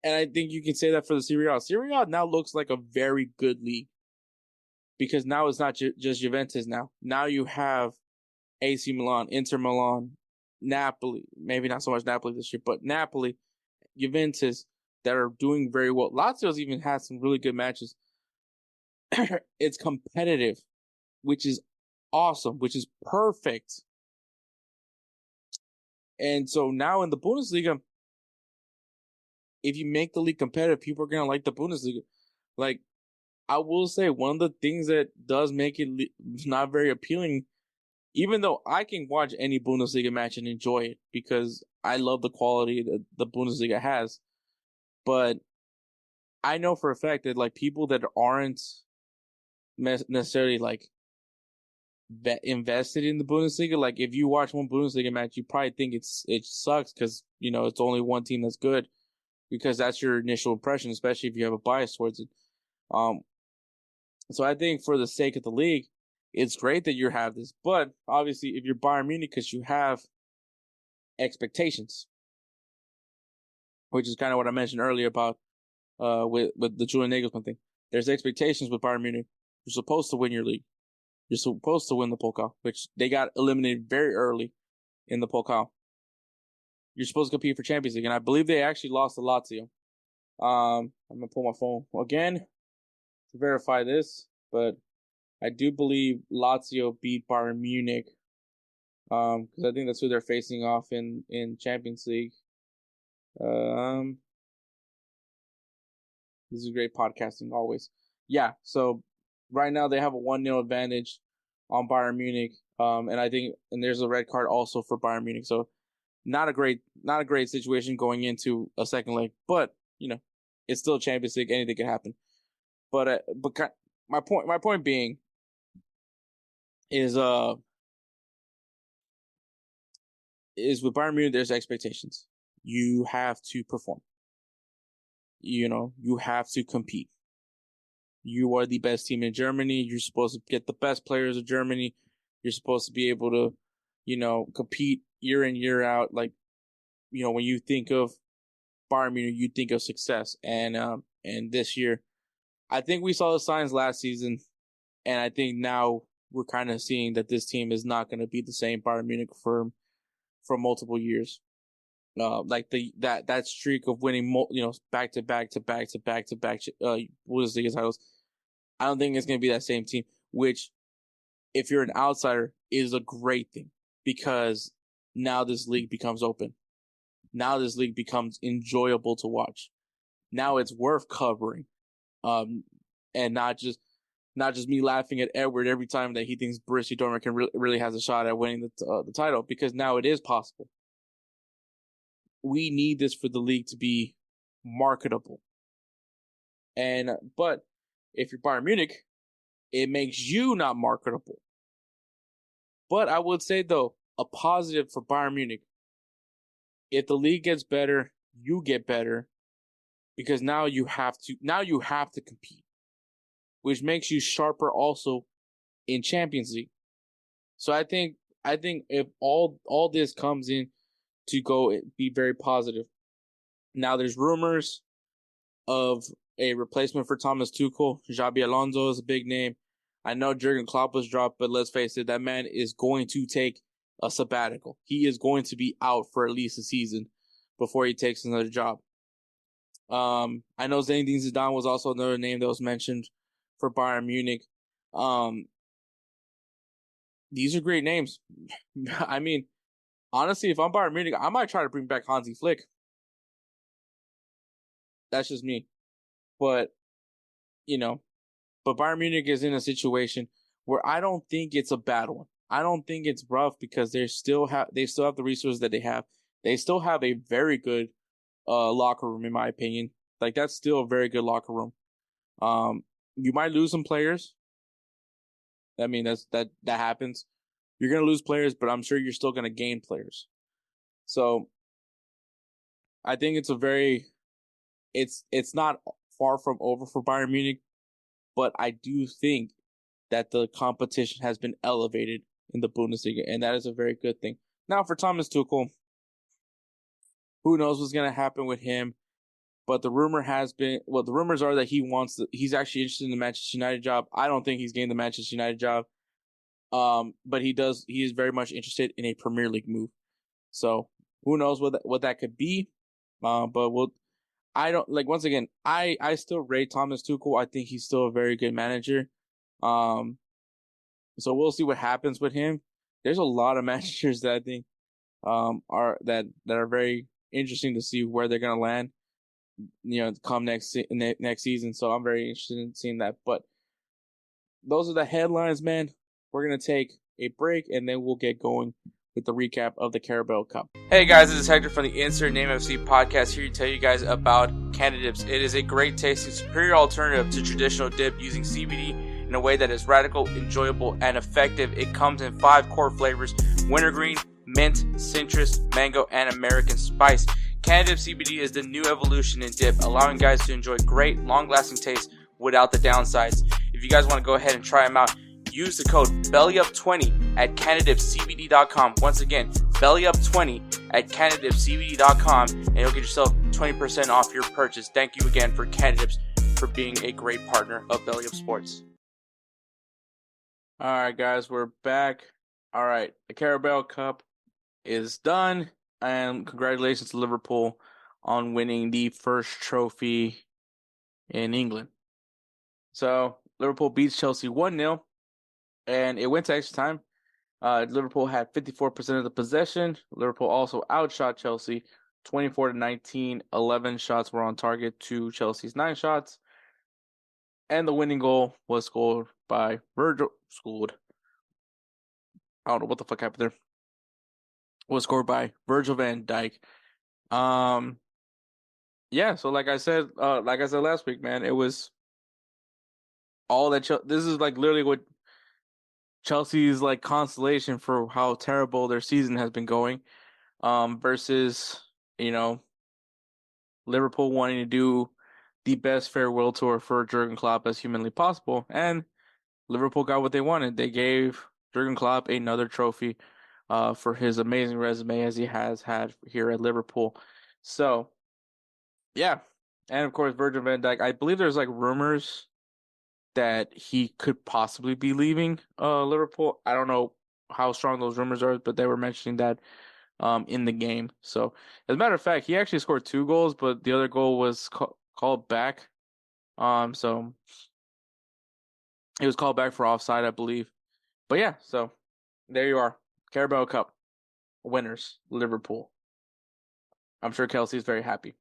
I think you can say that for the Serie A. Serie A now looks like a very good league. Because now it's not just Juventus now. Now you have AC Milan, Inter Milan, Napoli. Maybe not so much Napoli this year, but Napoli, Juventus that are doing very well. Lazio's even had some really good matches. It's competitive, which is awesome, which is perfect. And so now in the Bundesliga, if you make the league competitive, people are going to like the Bundesliga. Like, I will say one of the things that does make it not very appealing, even though I can watch any Bundesliga match and enjoy it because I love the quality that the Bundesliga has. But I know for a fact that people that aren't necessarily invested in the Bundesliga, if you watch one Bundesliga match, you probably think it sucks because it's only one team that's good because that's your initial impression, especially if you have a bias towards it. So I think for the sake of the league, it's great that you have this, but obviously if you're Bayern Munich, because you have expectations, which is kind of what I mentioned earlier about with the Julian Nagelsmann thing. There's expectations with Bayern Munich. You're supposed to win your league. You're supposed to win the Pokal, which they got eliminated very early in the Pokal. You're supposed to compete for Champions League, and I believe they actually lost to Lazio. I'm gonna pull my phone again to verify this, but I do believe Lazio beat Bayern Munich, because I think that's who they're facing off in Champions League. This is great podcasting always. Yeah, so right now they have a 1-0 advantage on Bayern Munich, and there's a red card also for Bayern Munich. So not a great situation going into a second leg, but it's still Champions League. Anything can happen. But my point being is with Bayern Munich, there's expectations. You have to perform. You have to compete. You are the best team in Germany. You're supposed to get the best players of Germany. You're supposed to be able to, compete year in, year out. Like, when you think of Bayern Munich, you think of success. And this year, I think we saw the signs last season. And I think now we're kind of seeing that this team is not going to be the same Bayern Munich for multiple years. Like that streak of winning, back to back Bundesliga titles. I don't think it's going to be that same team, which, if you're an outsider, is a great thing, because now this league becomes open. Now this league becomes enjoyable to watch. Now it's worth covering, and not just me laughing at Edward every time that he thinks Borussia Dortmund really has a shot at winning the title, because now it is possible. We need this for the league to be marketable. But if you're Bayern Munich, it makes you not marketable. But I would say, though, a positive for Bayern Munich, if the league gets better, you get better, because now you have to compete, which makes you sharper also in Champions League. So I think if all this comes in to go be very positive. Now there's rumors of a replacement for Thomas Tuchel. Xabi Alonso is a big name. I know Jurgen Klopp was dropped, but let's face it, that man is going to take a sabbatical. He is going to be out for at least a season before he takes another job. I know Zinedine Zidane was also another name that was mentioned for Bayern Munich. These are great names. I mean, honestly, if I'm Bayern Munich, I might try to bring back Hansi Flick. That's just me. But Bayern Munich is in a situation where I don't think it's a bad one. I don't think it's rough, because they still have the resources that they have. They still have a very good locker room, in my opinion. Like, that's still a very good locker room. You might lose some players. I mean, that happens. You're going to lose players, but I'm sure you're still going to gain players. So I think it's not far from over for Bayern Munich, but I do think that the competition has been elevated in the Bundesliga, and that is a very good thing. Now for Thomas Tuchel, who knows what's going to happen with him? But the rumors are that he's actually interested in the Manchester United job. I don't think he's getting the Manchester United job. But he is very much interested in a Premier League move. So who knows what that could be. Once again, I still rate Thomas Tuchel. I think he's still a very good manager. So we'll see what happens with him. There's a lot of managers that I think are very interesting to see where they're gonna land, come next season. So I'm very interested in seeing that. But those are the headlines, man. We're gonna take a break, and then we'll get going with the recap of the Carabao Cup. Hey guys, this is Hector from the InsertName FC podcast, here to tell you guys about Canada Dips. It is a great tasting, superior alternative to traditional dip, using CBD in a way that is radical, enjoyable, and effective. It comes in 5 core flavors: wintergreen, mint, citrus, mango, and American spice. Canada Dip CBD is the new evolution in dip, allowing guys to enjoy great, long-lasting taste without the downsides. If you guys want to go ahead and try them out, use the code BellyUp20 at CanadipCBD.com. Once again, BellyUp20 at CanadipCBD.com, and you'll get yourself 20% off your purchase. Thank you again for Canadips for being a great partner of Belly Up Sports. All right, guys, we're back. All right, the Carabao Cup is done, and congratulations to Liverpool on winning the first trophy in England. So Liverpool beats Chelsea 1-0, and it went to extra time. Liverpool had 54% of the possession. Liverpool also outshot Chelsea 24-19. 11 shots were on target to Chelsea's 9 shots. And the winning goal was scored by Virgil. I don't know what the fuck happened there. Was scored by Virgil van Dijk. Yeah, so like I said last week, man, it was all that. This is like literally what Chelsea's like consolation for how terrible their season has been going, versus Liverpool wanting to do the best farewell tour for Jurgen Klopp as humanly possible, and Liverpool got what they wanted. They gave Jurgen Klopp another trophy for his amazing resume as he has had here at Liverpool. So, yeah. And, of course, Virgil van Dijk, I believe there's, like, rumors that he could possibly be leaving Liverpool. I don't know how strong those rumors are, but they were mentioning that in the game. So, as a matter of fact, he actually scored 2 goals, but the other goal was called back. So it was called back for offside, I believe. But yeah, so there you are. Carabao Cup winners, Liverpool. I'm sure Kelsey is very happy.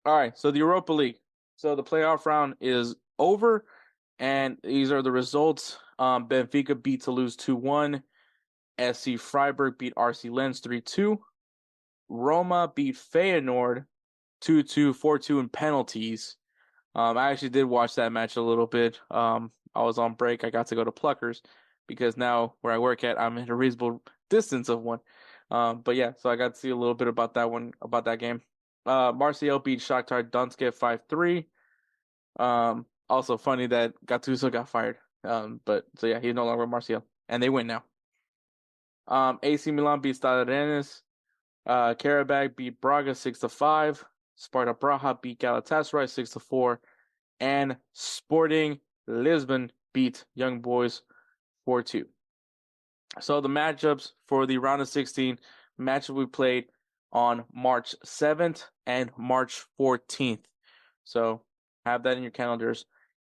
All right, so the Europa League. So the playoff round is over, and these are the results. Benfica beat Toulouse 2-1. SC Freiburg beat RC Lens 3-2. Roma beat Feyenoord 2-2, 4-2 in penalties. I actually did watch that match a little bit. I was on break. I got to go to Pluckers because now where I work at, I'm in a reasonable distance of one. But yeah, so I got to see a little bit about that game. Marseille beat Shakhtar Donetsk 5-3. Also funny that Gattuso got fired. But so yeah, he's no longer with Marseille, and they win now. AC Milan beat Stade Rennes. Karabakh beat Braga 6-5. Sparta Praha beat Galatasaray 6-4. And Sporting Lisbon beat Young Boys 4-2. So the matchups for the round of 16 matchup we played on March 7th and March 14th. So have that in your calendars,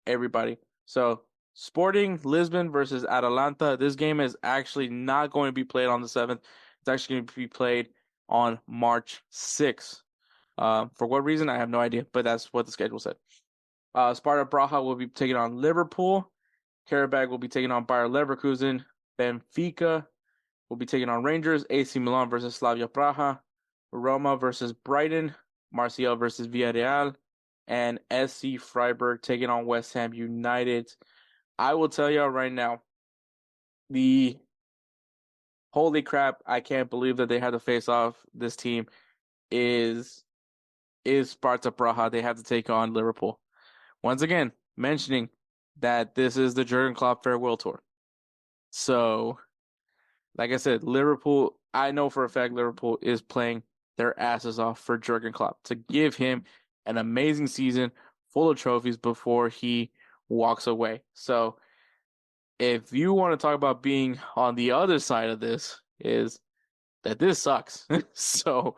everybody. So Sporting Lisbon versus Atalanta. This game is actually not going to be played on the 7th. It's actually going to be played on March 6th. For what reason, I have no idea, but that's what the schedule said. Sparta Praha will be taking on Liverpool. Karabakh will be taking on Bayer Leverkusen. Benfica will be taking on Rangers. AC Milan versus Slavia Praha. Roma versus Brighton. Marseille versus Villarreal. And SC Freiburg taking on West Ham United. I will tell y'all right now, holy crap, I can't believe that they had to face off this team is Sparta Praha. They have to take on Liverpool. Once again, mentioning that this is the Jurgen Klopp farewell tour. So, like I said, Liverpool, I know for a fact Liverpool is playing their asses off for Jurgen Klopp to give him an amazing season full of trophies before he walks away. So, if you want to talk about being on the other side of this, is that this sucks. So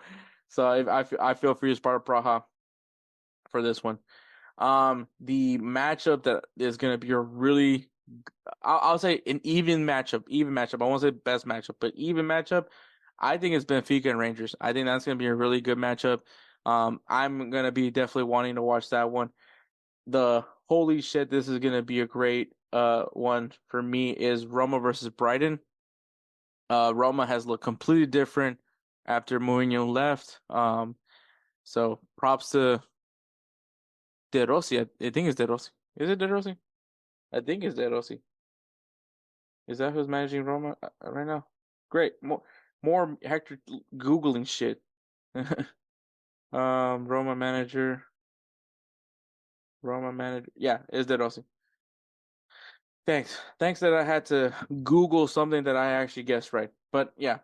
I feel for you, Sparta Praha, for this one. The matchup that is going to be a really, I'll say an even matchup. I won't say best matchup, but even matchup. I think it's Benfica and Rangers. I think that's going to be a really good matchup. I'm going to be definitely wanting to watch that one. The holy shit, this is going to be a great one for me is Roma versus Brighton. Roma has looked completely different after Mourinho left. So props to De Rossi. I think it's De Rossi. Is it De Rossi? I think it's De Rossi. Is that who's managing Roma right now? Great. More Hector Googling shit. Roma manager. Yeah, it's De Rossi. Thanks that I had to Google something that I actually guessed right. But yeah,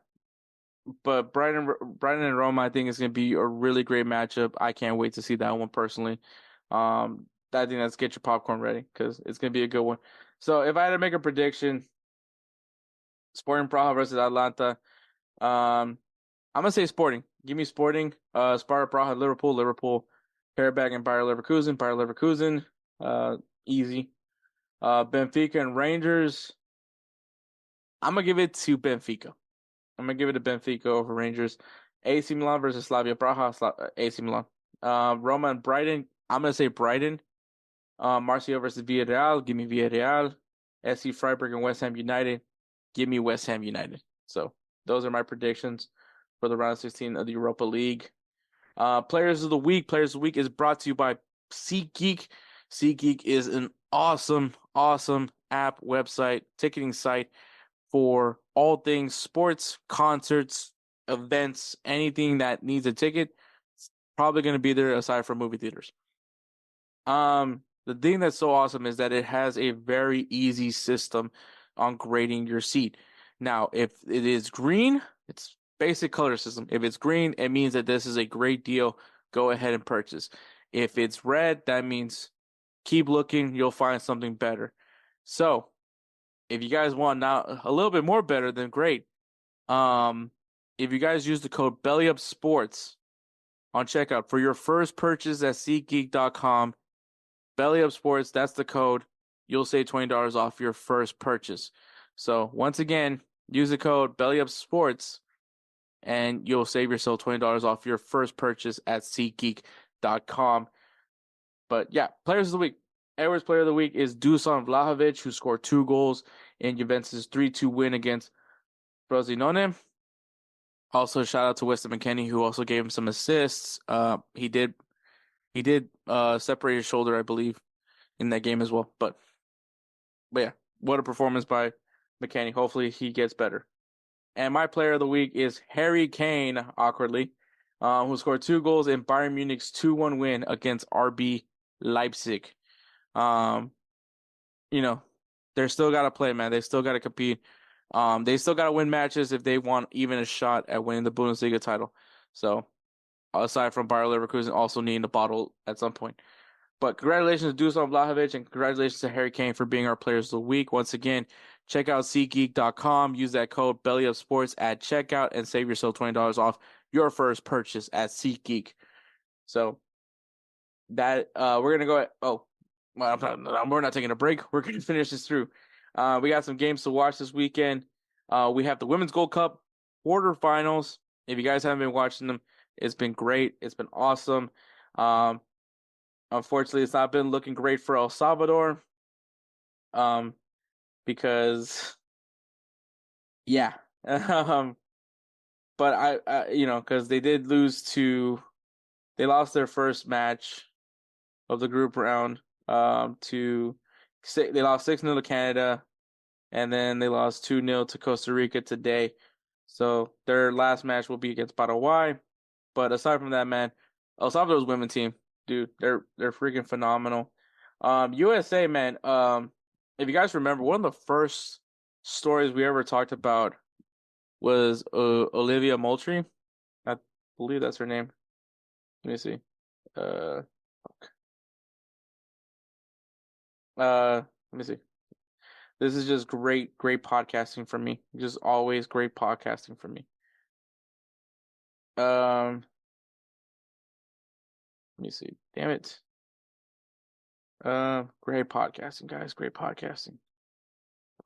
but Brighton and Roma, I think is going to be a really great matchup. I can't wait to see that one personally. I think let's get your popcorn ready because it's going to be a good one. So if I had to make a prediction, Sporting Praha versus Atlanta, I'm gonna say Sporting. Give me Sporting. Sparta Praha, Liverpool, Karabakh and Bayer Leverkusen. Easy. Benfica and Rangers. I'm gonna give it to Benfica. I'm gonna give it to Benfica over Rangers. AC Milan versus Slavia Praha. AC Milan. Roma and Brighton. I'm gonna say Brighton. Marseille versus Villarreal. Give me Villarreal. SC Freiburg and West Ham United. Give me West Ham United. So those are my predictions for the round of 16 of the Europa League. Players of the Week. Players of the Week is brought to you by SeatGeek. SeatGeek is an awesome app, website, ticketing site for all things sports, concerts, events, anything that needs a ticket. It's probably going to be there aside from movie theaters. The thing that's so awesome is that it has a very easy system on grading your seat. Now, if it is green, it's basic color system. If it's green, it means that this is a great deal. Go ahead and purchase. If it's red, that means keep looking. You'll find something better. So, if you guys want now a little bit more better, then great. If you guys use the code BellyUpSports on checkout for your first purchase at SeatGeek.com, BellyUpSports, that's the code. You'll save $20 off your first purchase. So once again, use the code BellyUpSports and you'll save yourself $20 off your first purchase at SeatGeek.com. But yeah, players of the week. Edwards player of the week is Dusan Vlahovic, who scored 2 goals in Juventus' 3-2 win against Frosinone. Also, shout out to Weston McKennie, who also gave him some assists. He did separate his shoulder, I believe, in that game as well. But yeah, what a performance by McKennie. Hopefully he gets better. And my player of the week is Harry Kane, awkwardly, who scored 2 goals in Bayern Munich's 2-1 win against RB Leipzig. They're still got to play, man. They still got to compete. They still got to win matches if they want even a shot at winning the Bundesliga title. So, aside from Bayer Leverkusen also needing to bottle at some point. But congratulations to Dusan Vlahovic and congratulations to Harry Kane for being our players of the week. Once again, check out SeatGeek.com. Use that code BellyUpSports at checkout and save yourself $20 off your first purchase at SeatGeek. So, that we're gonna go. We're not taking a break. We're gonna finish this through. We got some games to watch this weekend. We have the Women's Gold Cup quarterfinals. If you guys haven't been watching them, it's been great. It's been awesome. Unfortunately, it's not been looking great for El Salvador. Because yeah. But because they lost their first match of the group round. They lost 6-0 to Canada, and then they lost 2-0 to Costa Rica today. So their last match will be against Paraguay. But aside from that, man, El Salvador's women's team, dude, they're freaking phenomenal. USA, man, if you guys remember, one of the first stories we ever talked about was Olivia Moultrie. I believe that's her name. Let me see. Let me see. This is just great podcasting for me. Just always great podcasting for me. Let me see. Damn it. Great podcasting, guys. Great podcasting.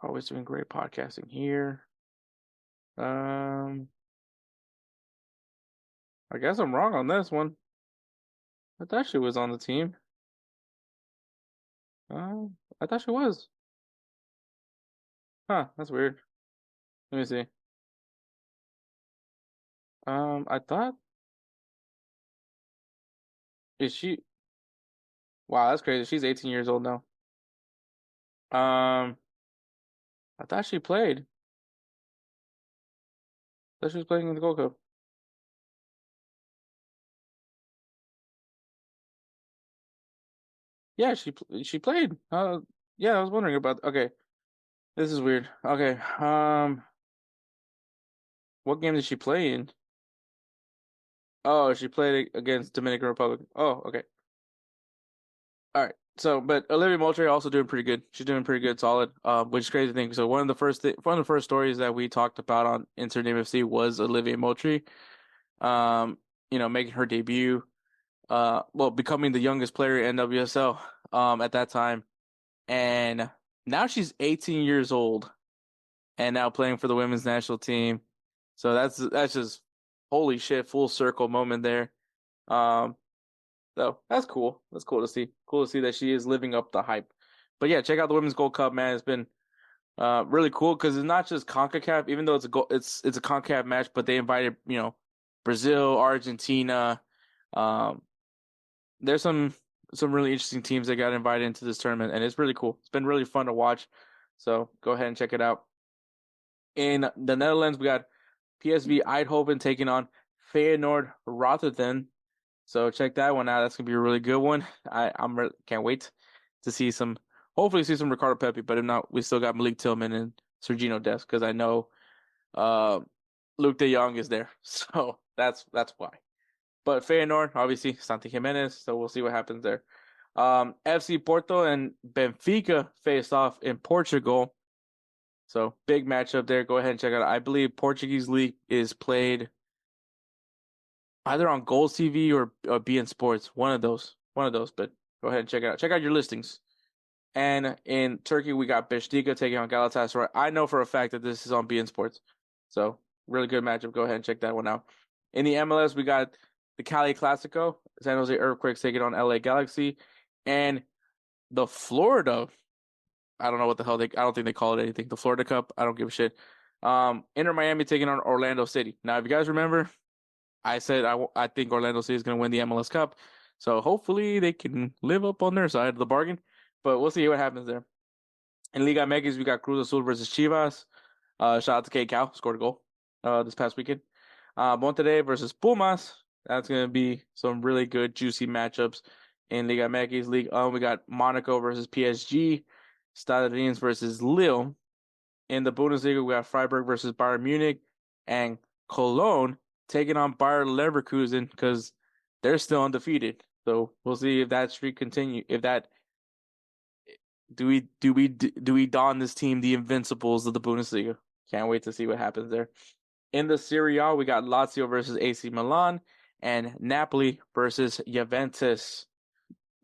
Always doing great podcasting here. I guess I'm wrong on this one. I thought she was on the team. I thought she was. Huh, that's weird. Let me see. I thought. Is she? Wow, that's crazy. She's 18 years old now. I thought she played. I thought she was playing in the Gold Cup. Yeah, she played. Yeah, I was wondering about. Okay, This is weird. Okay. What game did she play in? Oh, she played against Dominican Republic. Oh, okay. All right. So, but Olivia Moultrie also doing pretty good. She's doing pretty good, solid. Which is crazy thing. So one of the first stories that we talked about on InsertName FC was Olivia Moultrie. Making her debut. Becoming the youngest player in NWSL. At that time, and now she's 18 years old, and now playing for the women's national team. So that's just holy shit, full circle moment there. So that's cool. That's cool to see. Cool to see that she is living up the hype. But yeah, check out the Women's Gold Cup, man. It's been really cool because it's not just CONCACAF, even though it's a CONCACAF match, but they invited, Brazil, Argentina. There's some really interesting teams that got invited into this tournament, and it's really cool. It's been really fun to watch. So go ahead and check it out. In the Netherlands, we got PSV Eindhoven taking on Feyenoord Rotterdam. So check that one out. That's gonna be a really good one. Can't wait to hopefully see some Ricardo Pepi. But if not, we still got Malik Tillman and Sergino Dest because I know Luke De Jong is there. So that's why. But Feyenoord, obviously, Santi Jimenez. So we'll see what happens there. FC Porto and Benfica faced off in Portugal. So big matchup there. Go ahead and check it out. I believe Portuguese League is played either on GolzTV or BN Sports. One of those. But go ahead and check it out. Check out your listings. And in Turkey, we got Beşiktaş taking on Galatasaray. I know for a fact that this is on BN Sports. So really good matchup. Go ahead and check that one out. In the MLS, we got the Cali Clasico, San Jose Earthquakes taking on LA Galaxy, and the Florida. I don't know what the hell I don't think they call it anything. The Florida Cup. I don't give a shit. Inter Miami taking on Orlando City. Now, if you guys remember, I said I think Orlando City is going to win the MLS Cup. So hopefully they can live up on their side of the bargain. But we'll see what happens there. In Liga MX, we got Cruz Azul versus Chivas. Shout out to K Cal, scored a goal this past weekend. Monterrey versus Pumas. That's going to be some really good, juicy matchups in Liga MX. League we got Monaco versus PSG. Stade Reims versus Lille. In the Bundesliga, we got Freiburg versus Bayern Munich. And Cologne taking on Bayer Leverkusen because they're still undefeated. So we'll see if that streak continues. If that do we don this team the Invincibles of the Bundesliga? Can't wait to see what happens there. In the Serie A, we got Lazio versus AC Milan and Napoli versus Juventus.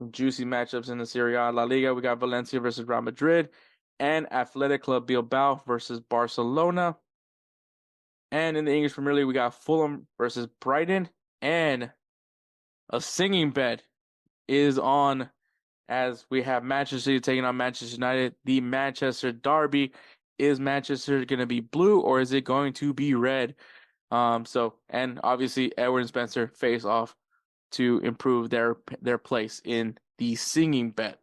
Juicy matchups in the Serie A. La Liga, we got Valencia versus Real Madrid and Athletic Club Bilbao versus Barcelona. And in the English Premier League, we got Fulham versus Brighton, and a singing bet is on as we have Manchester City taking on Manchester United. The Manchester Derby. Is Manchester going to be blue or is it going to be red? And obviously Edward and Spencer face off to improve their place in the singing bet.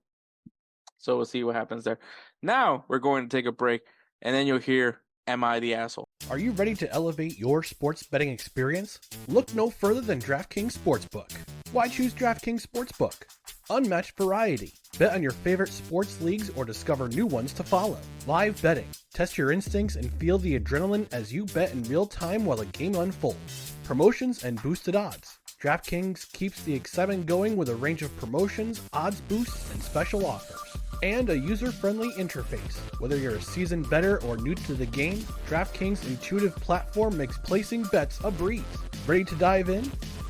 So we'll see what happens there. Now we're going to take a break, and then you'll hear Am I the Asshole? Are you ready to elevate your sports betting experience? Look no further than DraftKings Sportsbook. Why choose DraftKings Sportsbook? Unmatched variety. Bet on your favorite sports leagues or discover new ones to follow. Live betting. Test your instincts and feel the adrenaline as you bet in real time while the game unfolds. Promotions and boosted odds. DraftKings keeps the excitement going with a range of promotions, odds boosts, and special offers. And a user-friendly interface. Whether you're a seasoned bettor or new to the game, DraftKings' intuitive platform makes placing bets a breeze. Ready to dive in?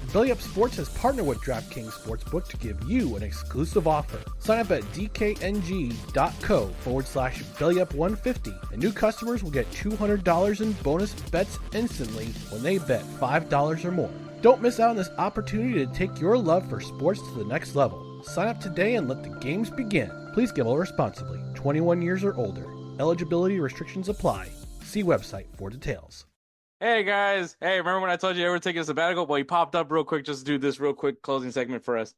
BellyUpSports has partnered with DraftKings Sportsbook to give you an exclusive offer. Sign up at dkng.co/BellyUp150 and new customers will get $200 in bonus bets instantly when they bet $5 or more. Don't miss out on this opportunity to take your love for sports to the next level. Sign up today and let the games begin. Please gamble responsibly. 21 years or older. Eligibility restrictions apply. See website for details. Hey guys, remember when I told you Edward taking a sabbatical? Well, he popped up real quick just to do this real quick closing segment for us.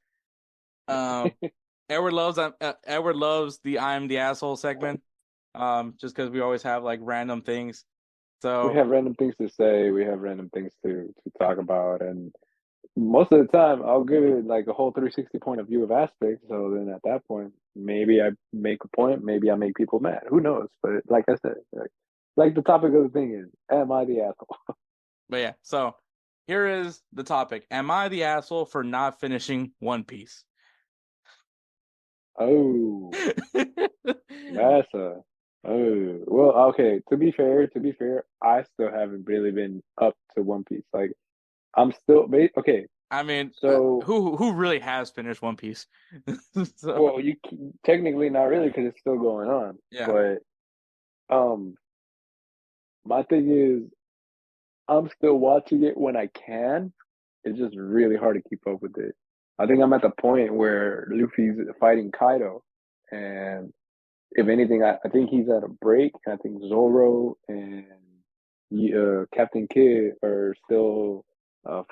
Edward loves the I'm the Asshole segment, just because we always have like random things. So we have random things to say, we have random things to talk about, and most of the time I'll give it like a whole 360 point of view of aspects. So then at that point, maybe I make a point, maybe I make people mad. Who knows? But like I said, like the topic of the thing is, am I the asshole? But yeah, so here is the topic. Am I the asshole for not finishing One Piece? Oh, that's a well, okay. To be fair, I still haven't really been up to One Piece. Like I'm still okay. I mean, So who really has finished One Piece? So, well, technically not really because it's still going on. yeah. But my thing is, I'm still watching it when I can. It's just really hard to keep up with it. I think I'm at the point where Luffy's fighting Kaido, and if anything, I think he's at a break. I think Zoro and Captain Kidd are still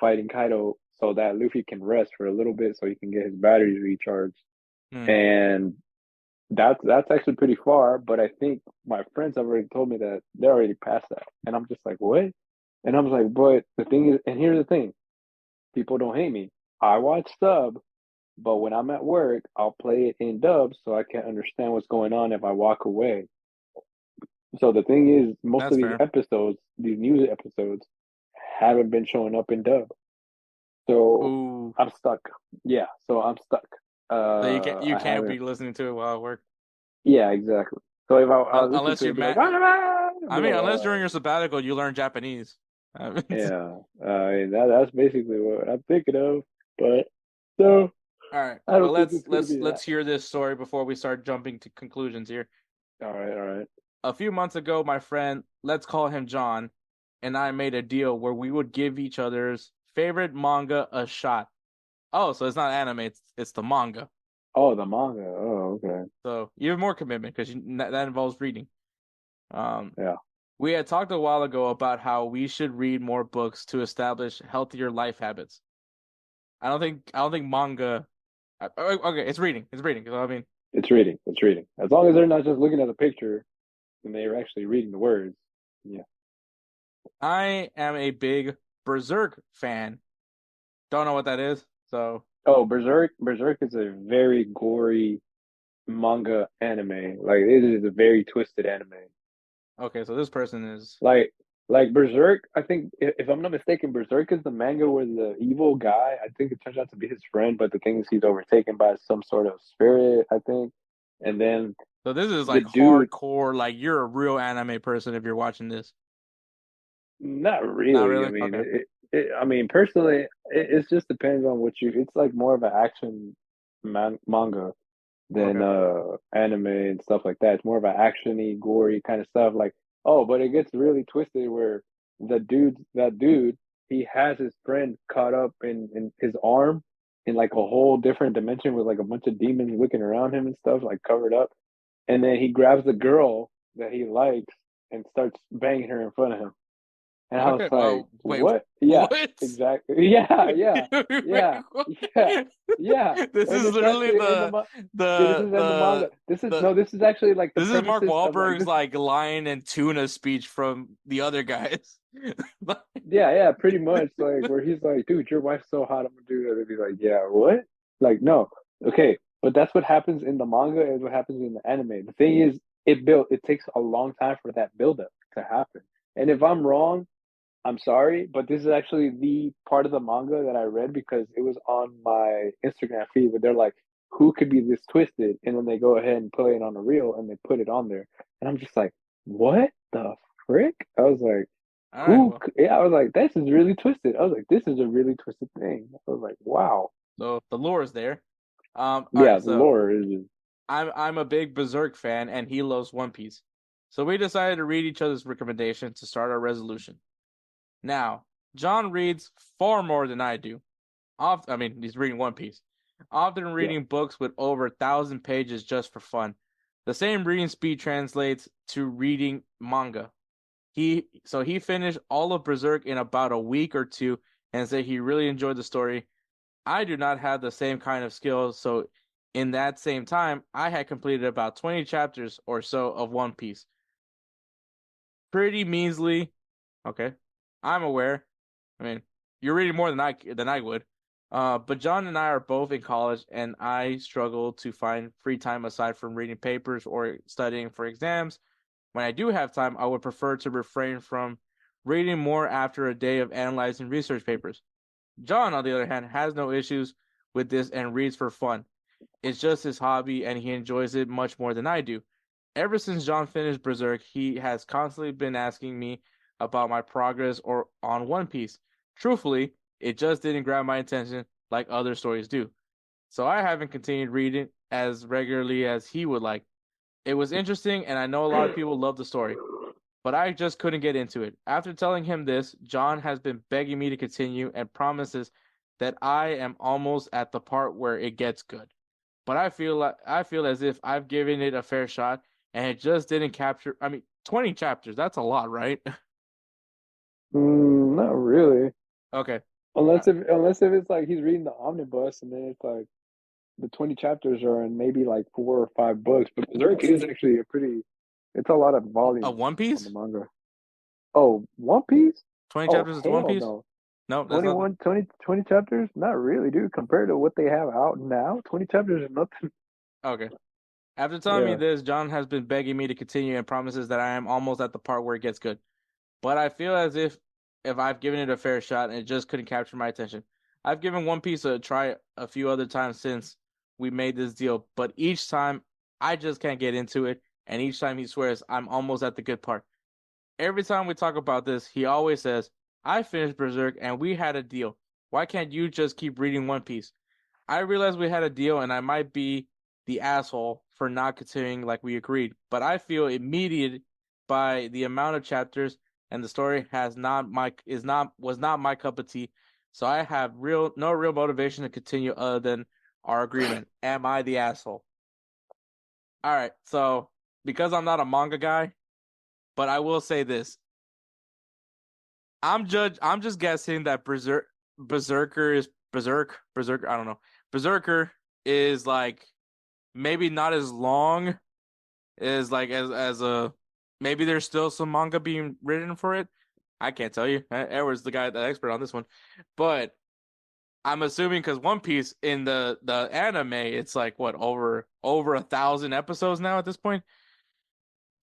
fighting Kaido so that Luffy can rest for a little bit so he can get his batteries recharged. And that's actually pretty far, but I think my friends have already told me that they're already past that. And I'm just like, what? And I'm like, but the thing is, and here's the thing, people don't hate me. I watch sub, but when I'm at work, I'll play it in dub so I can understand what's going on if I walk away. So the thing is, most That's of these fair. episodes, these news episodes, haven't been showing up in dub. So Ooh. I'm stuck. Yeah, so I'm stuck. So you I can't haven't. be listening to it while at work. Yeah, exactly. So if I listen Unless to you're it, be like, mad. "Ah!" I Be mean, like, unless "Ah." during your sabbatical you learn Japanese. Yeah, that's basically what I'm thinking of. But so All right. I Well, don't think it's gonna be that. let's hear this story before we start jumping to conclusions here. All right. A few months ago, my friend, let's call him John, and I made a deal where we would give each other's favorite manga a shot. Oh, so it's not anime; it's the manga. Oh, the manga. Oh, okay. So you have more commitment because that involves reading. Yeah. We had talked a while ago about how we should read more books to establish healthier life habits. I don't think manga. Okay, it's reading. It's reading. I mean, It's reading. It's reading. As long as they're not just looking at the picture and they're actually reading the words. Yeah. I am a big Berserk fan. Don't know what that is, so. Oh, Berserk. Berserk is a very gory manga anime. Like it is a very twisted anime. Okay, so this person is. Like Berserk, I think if I'm not mistaken, Berserk is the manga where the evil guy, I think it turns out to be his friend, but the thing is he's overtaken by some sort of spirit, I think. And then So this is the like dude, hardcore, like you're a real anime person if you're watching this. not really. Not really? I mean, Okay. I mean, personally, it just depends on what you. It's like more of an action manga than anime and stuff like that. It's more of an actiony, gory kind of stuff. Like, oh, but it gets really twisted where that dude, he has his friend caught up in his arm in like a whole different dimension with like a bunch of demons looking around him and stuff, like covered up. And then he grabs the girl that he likes and starts banging her in front of him. And I was Okay. like, Wait. what? Yeah, What? exactly. Yeah. This And is it's literally actually in this is in the manga. This is actually like the this is Mark premises of Wahlberg's like lion and tuna speech from the other guys. yeah, pretty much like where he's like, dude, your wife's so hot, I'm gonna do that. And he's like, yeah, what? Like, no, okay, but that's what happens in the manga and what happens in the anime. The thing is, it takes a long time for that buildup to happen. And if I'm wrong, I'm sorry, but this is actually the part of the manga that I read because it was on my Instagram feed where they're like, who could be this twisted? And then they go ahead and play it on a reel and they put it on there. And I'm just like, what the frick? I was like, yeah, I was like, this is really twisted. I was like, this is a really twisted thing. I was like, wow. So the lore is there. Yeah, right, the lore is just... I'm a big Berserk fan and he loves One Piece. So we decided to read each other's recommendations to start our resolution. Now, John reads far more than I do. I mean, he's reading One Piece. Often reading books with over 1,000 pages just for fun. The same reading speed translates to reading manga. He finished all of Berserk in about a week or two and said he really enjoyed the story. I do not have the same kind of skills, so in that same time, I had completed about 20 chapters or so of One Piece. Pretty measly. Okay. I'm aware. I mean, you're reading more than I would. But John and I are both in college, and I struggle to find free time aside from reading papers or studying for exams. When I do have time, I would prefer to refrain from reading more after a day of analyzing research papers. John, on the other hand, has no issues with this and reads for fun. It's just his hobby, and he enjoys it much more than I do. Ever since John finished Berserk, he has constantly been asking me about my progress or on One Piece. Truthfully, it just didn't grab my attention like other stories do. So I haven't continued reading as regularly as he would like. It was interesting, and I know a lot of people love the story, but I just couldn't get into it. After telling him this, John has been begging me to continue and promises that I am almost at the part where it gets good. But I feel as if I've given it a fair shot and it just didn't capture. I mean, 20 chapters, that's a lot, right? Not really. Okay. Unless if it's like he's reading the omnibus and then it's like the 20 chapters are in maybe like 4 or 5 books. But Berserk is actually it's a lot of volume. A One Piece? On the manga. Oh, One Piece? 20 chapters is One Piece? No. No, 20 chapters? Not really, dude. Compared to what they have out now, 20 chapters is nothing. Okay. After telling me this, John has been begging me to continue and promises that I am almost at the part where it gets good. But I feel as if I've given it a fair shot and it just couldn't capture my attention. I've given One Piece a try a few other times since we made this deal, but each time I just can't get into it, and each time he swears I'm almost at the good part. Every time we talk about this, he always says, I finished Berserk and we had a deal. Why can't you just keep reading One Piece? I realize we had a deal and I might be the asshole for not continuing like we agreed, but I feel immediate by the amount of chapters and the story was not my cup of tea. So I have no real motivation to continue other than our agreement. Am I the asshole? All right, so because I'm not a manga guy, but I will say this. I'm just guessing that Berserker, I don't know. Berserker is like maybe not as long as like as a maybe there's still some manga being written for it. I can't tell you. Edward's the expert on this one. But I'm assuming because One Piece in the anime, it's like what over 1,000 episodes now at this point.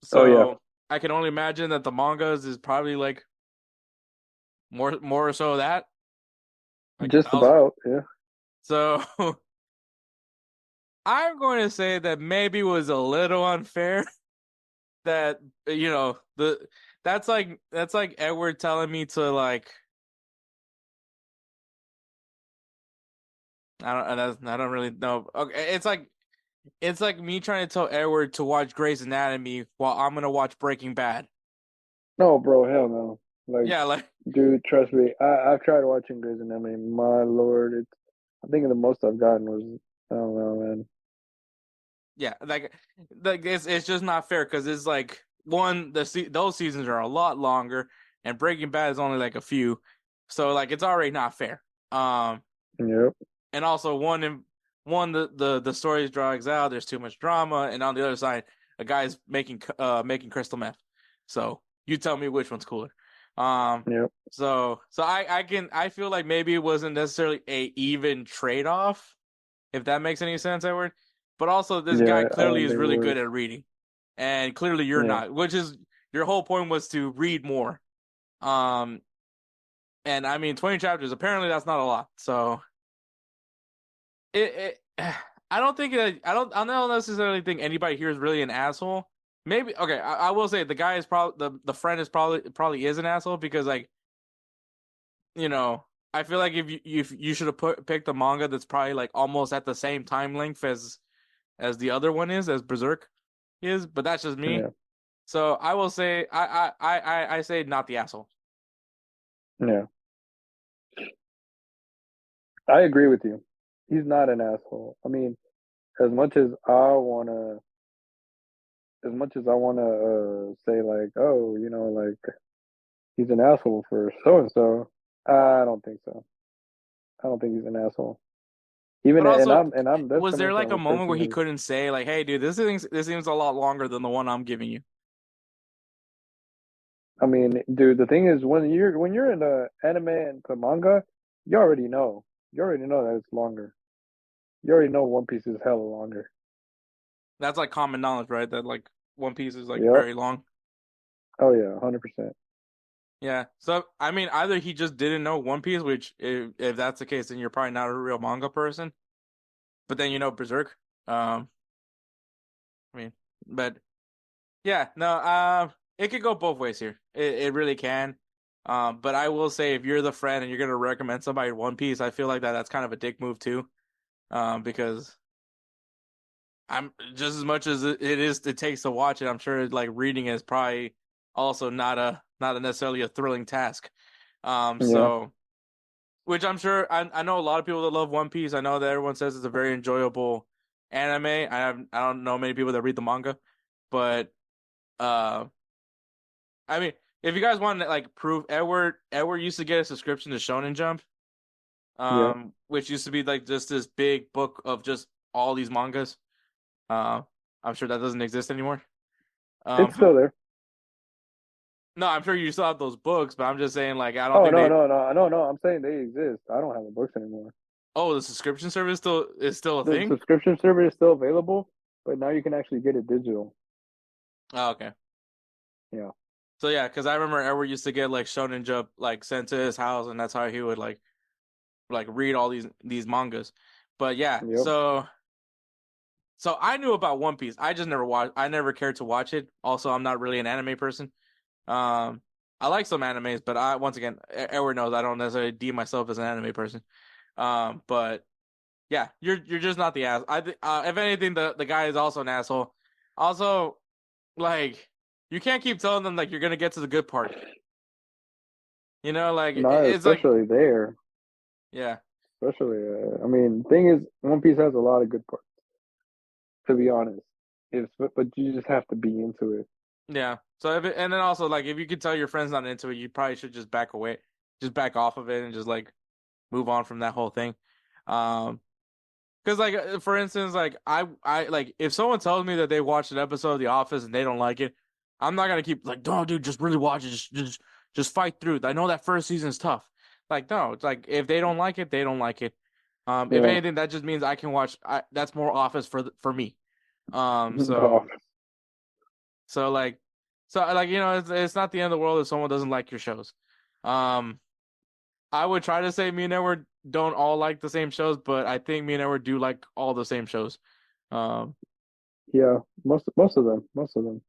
So I can only imagine that the mangas is probably like more so that. Like just about, yeah. So I'm going to say that maybe it was a little unfair that that's like Edward telling me to like I don't really know. Okay, it's like me trying to tell Edward to watch Grey's Anatomy while I'm gonna watch Breaking Bad. No, bro, hell no. Like dude, trust me. I've tried watching Grey's Anatomy. My lord, I think the most I've gotten was I don't know, man. Yeah, like it's just not fair because it's like those seasons are a lot longer and Breaking Bad is only like a few, so like it's already not fair. Yep. And also the story drags out. There's too much drama, and on the other side, a guy's making crystal meth. So you tell me which one's cooler. Yep. So I feel like maybe it wasn't necessarily a even trade off, if that makes any sense, Edward. But also, this guy clearly is really good at reading, and clearly you're not. Which is your whole point was to read more. And I mean, 20 chapters. Apparently, that's not a lot. So I don't necessarily think anybody here is really an asshole. Maybe okay. I will say the guy is probably the friend is probably is an asshole because like, I feel like if you should have picked a manga that's probably like almost at the same time length as the other one is, as Berserk is, but that's just me. Yeah. So I will say I say not the asshole. Yeah. I agree with you. He's not an asshole. I mean, as much as I wanna say like, oh, like he's an asshole for so and so, I don't think so. I don't think he's an asshole. Even also, and I'm was there like a moment where he couldn't say like, hey, dude, this seems a lot longer than the one I'm giving you? I mean, dude, the thing is when you're in the anime and the manga, you already know. You already know that it's longer. You already know One Piece is hella longer. That's like common knowledge, right? That like One Piece is like Yep. very long. Oh yeah, 100%. Yeah. So I mean, either he just didn't know One Piece, which if that's the case, then you're probably not a real manga person. But then you know Berserk. I mean, but yeah, no. It could go both ways here. It really can. But I will say, if you're the friend and you're gonna recommend somebody One Piece, I feel like that's kind of a dick move too. Because I'm just as much as it takes to watch it, I'm sure like reading it is probably also not a necessarily a thrilling task. Yeah. So which I'm sure I know a lot of people that love One Piece. I know that everyone says it's a very enjoyable anime. I don't know many people that read the manga, but uh, I mean, if you guys want to like prove Edward used to get a subscription to Shonen Jump, Yeah. which used to be like just this big book of just all these mangas. I'm sure that doesn't exist anymore. It's still there. No, I'm sure you still have those books, but I'm just saying like I don't Oh think no, they. no. I'm saying they exist. I don't have the books anymore. Oh, the subscription service is still a The thing. subscription service is still available, but now you can actually get it digital. Oh, okay. Yeah. So yeah, because I remember Edward used to get like Shonen Jump like sent to his house, and that's how he would like read all these mangas. But yeah, Yep. so I knew about One Piece. I just never watched. I never cared to watch it. Also, I'm not really an anime person. I like some animes, but once again, Edward knows I don't necessarily deem myself as an anime person. But yeah, you're just not the ass. If anything, the guy is also an asshole. Also, like you can't keep telling them like you're gonna get to the good part. You know, like Not it's like especially there. yeah, Especially, I mean, thing is, One Piece has a lot of good parts. To be honest, but you just have to be into it. yeah. So and then also like if you could tell your friend's not into it, you probably should just back away, just back off of it, and just like move on from that whole thing. Because like for instance, like I like if someone tells me that they watched an episode of The Office and they don't like it, I'm not gonna keep like, no, dude, just really watch it, just fight through. I know that first season's tough. Like no, it's like if they don't like it, they don't like it. If Yeah. anything, that just means I can watch. That's more Office for me. The So like, you know, it's not the end of the world if someone doesn't like your shows. I would try to say me and Edward don't all like the same shows, but I think me and Edward do like all the same shows. Yeah, most of them.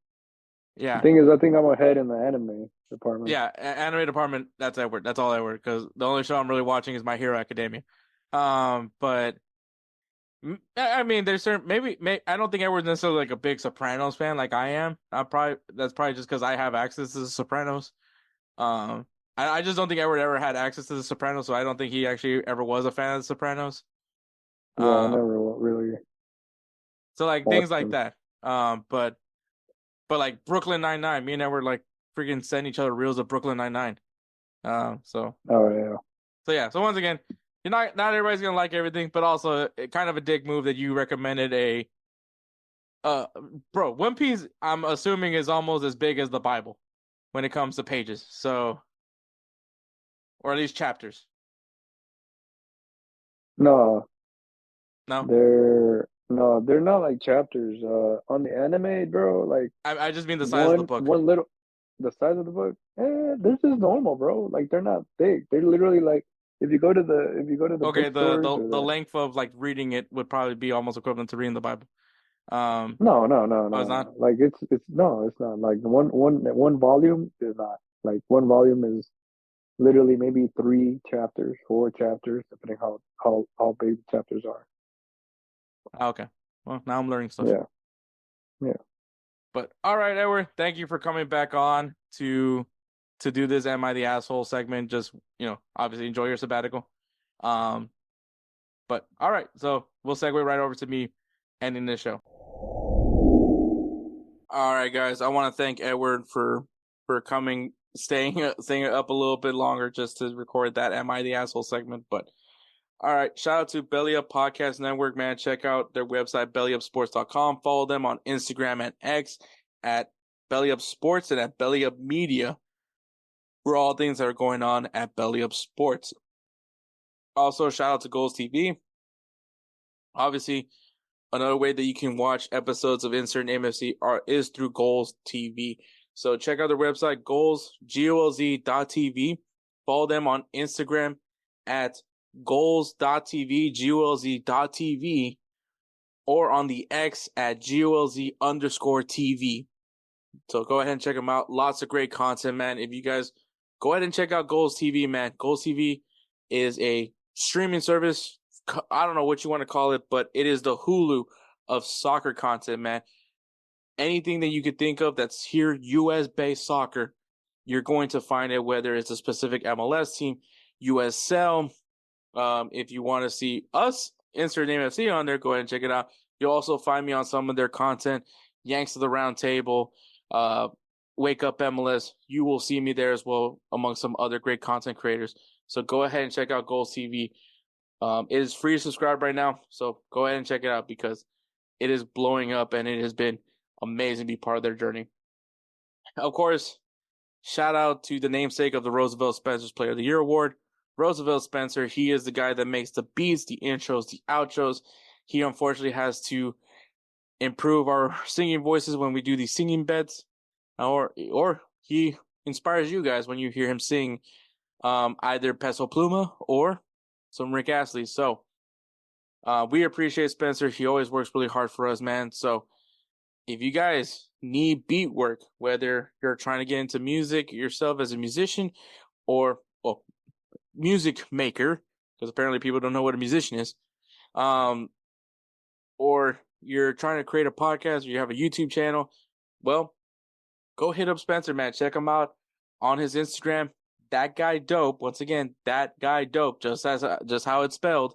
Yeah. The thing is, I think I'm ahead in the anime department. Yeah, anime department, that's Edward. That's all Edward, because the only show I'm really watching is My Hero Academia. But I mean, there's certain maybe I don't think Edward's necessarily like a big Sopranos fan like I am. That's probably just because I have access to the Sopranos. I just don't think Edward ever had access to the Sopranos, so I don't think he actually ever was a fan of the Sopranos. Yeah, I never really. So like watched things like them. that. But like Brooklyn Nine-Nine, me and Edward like freaking send each other reels of Brooklyn Nine-Nine. So Oh yeah. So yeah, so once again, you're not everybody's gonna like everything, but also kind of a dick move that you recommended bro, One Piece I'm assuming is almost as big as the Bible when it comes to pages. So or at least chapters. No, No? they're not like chapters. On the anime, bro, like I just mean the size of the book. the size of the book. They're just normal, bro. Like they're not big. They're literally like if you go to the Okay, bookstores or the length of like reading it would probably be almost equivalent to reading the Bible. No. It's not? Like it's no, it's not. Like one volume is not. Like one volume is literally maybe 3 chapters, 4 chapters, depending how big the chapters are. Okay. Well, now I'm learning stuff. Yeah. But all right, Edward, thank you for coming back on to do this Am I the Asshole segment. Just, you know, obviously enjoy your sabbatical. But all right, so we'll segue right over to me ending this show. All right, guys, I want to thank Edward for coming, staying up a little bit longer just to record that Am I the Asshole segment. But all right, shout out to Belly Up Podcast Network, man. Check out their website, BellyUpSports.com. Follow them on Instagram and X at BellyUpSports and at BellyUpMedia for all things that are going on at Belly Up Sports. Also, shout out to GolzTV. Obviously, another way that you can watch episodes of InsertName FC is through GolzTV. So check out their website, GolzTV. Follow them on Instagram at golz.tv, golz.tv, or on the X at golz_TV. So go ahead and check them out. Lots of great content, man. If you guys go ahead and check out GolzTV, man. GolzTV is a streaming service. I don't know what you want to call it, but it is the Hulu of soccer content, man. Anything that you could think of that's here, US-based soccer, you're going to find it, whether it's a specific MLS team, USL. If you want to see us, InsertName FC on there, go ahead and check it out. You'll also find me on some of their content, Yanks of the Round Table, Wake Up MLS. You will see me there as well, among some other great content creators. So go ahead and check out GolzTV. It is free to subscribe right now, so go ahead and check it out because it is blowing up and it has been amazing to be part of their journey. Of course, shout out to the namesake of the Roosevelt Spencer's Player of the Year Award, Roosevelt Spencer. He is the guy that makes the beats, the intros, the outros. He unfortunately has to improve our singing voices when we do these singing beds, or he inspires you guys when you hear him sing either Peso Pluma or some Rick Astley. So we appreciate Spencer. He always works really hard for us, man. So if you guys need beat work, whether you're trying to get into music yourself as a musician or music maker, because apparently people don't know what a musician is, or you're trying to create a podcast or you have a YouTube channel, well, go hit up Spencer, man. Check him out on his Instagram. That Guy Dope. Once again, That Guy Dope, just how it's spelled.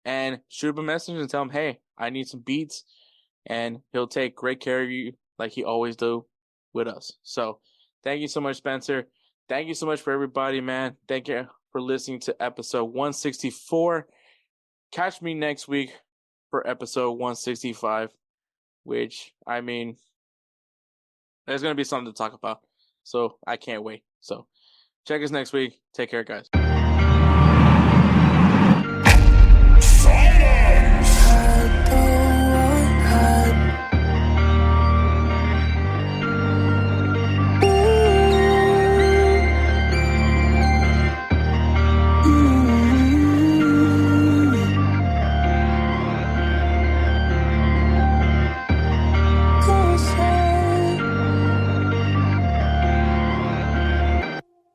And shoot him a message and tell him, hey, I need some beats. And he'll take great care of you like he always do with us. So thank you so much, Spencer. Thank you so much for everybody, man. Thank you for listening to episode 164. Catch me next week for episode 165, which, I mean, there's going to be something to talk about. So I can't wait. So check us next week. Take care, guys.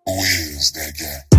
Who is that guy?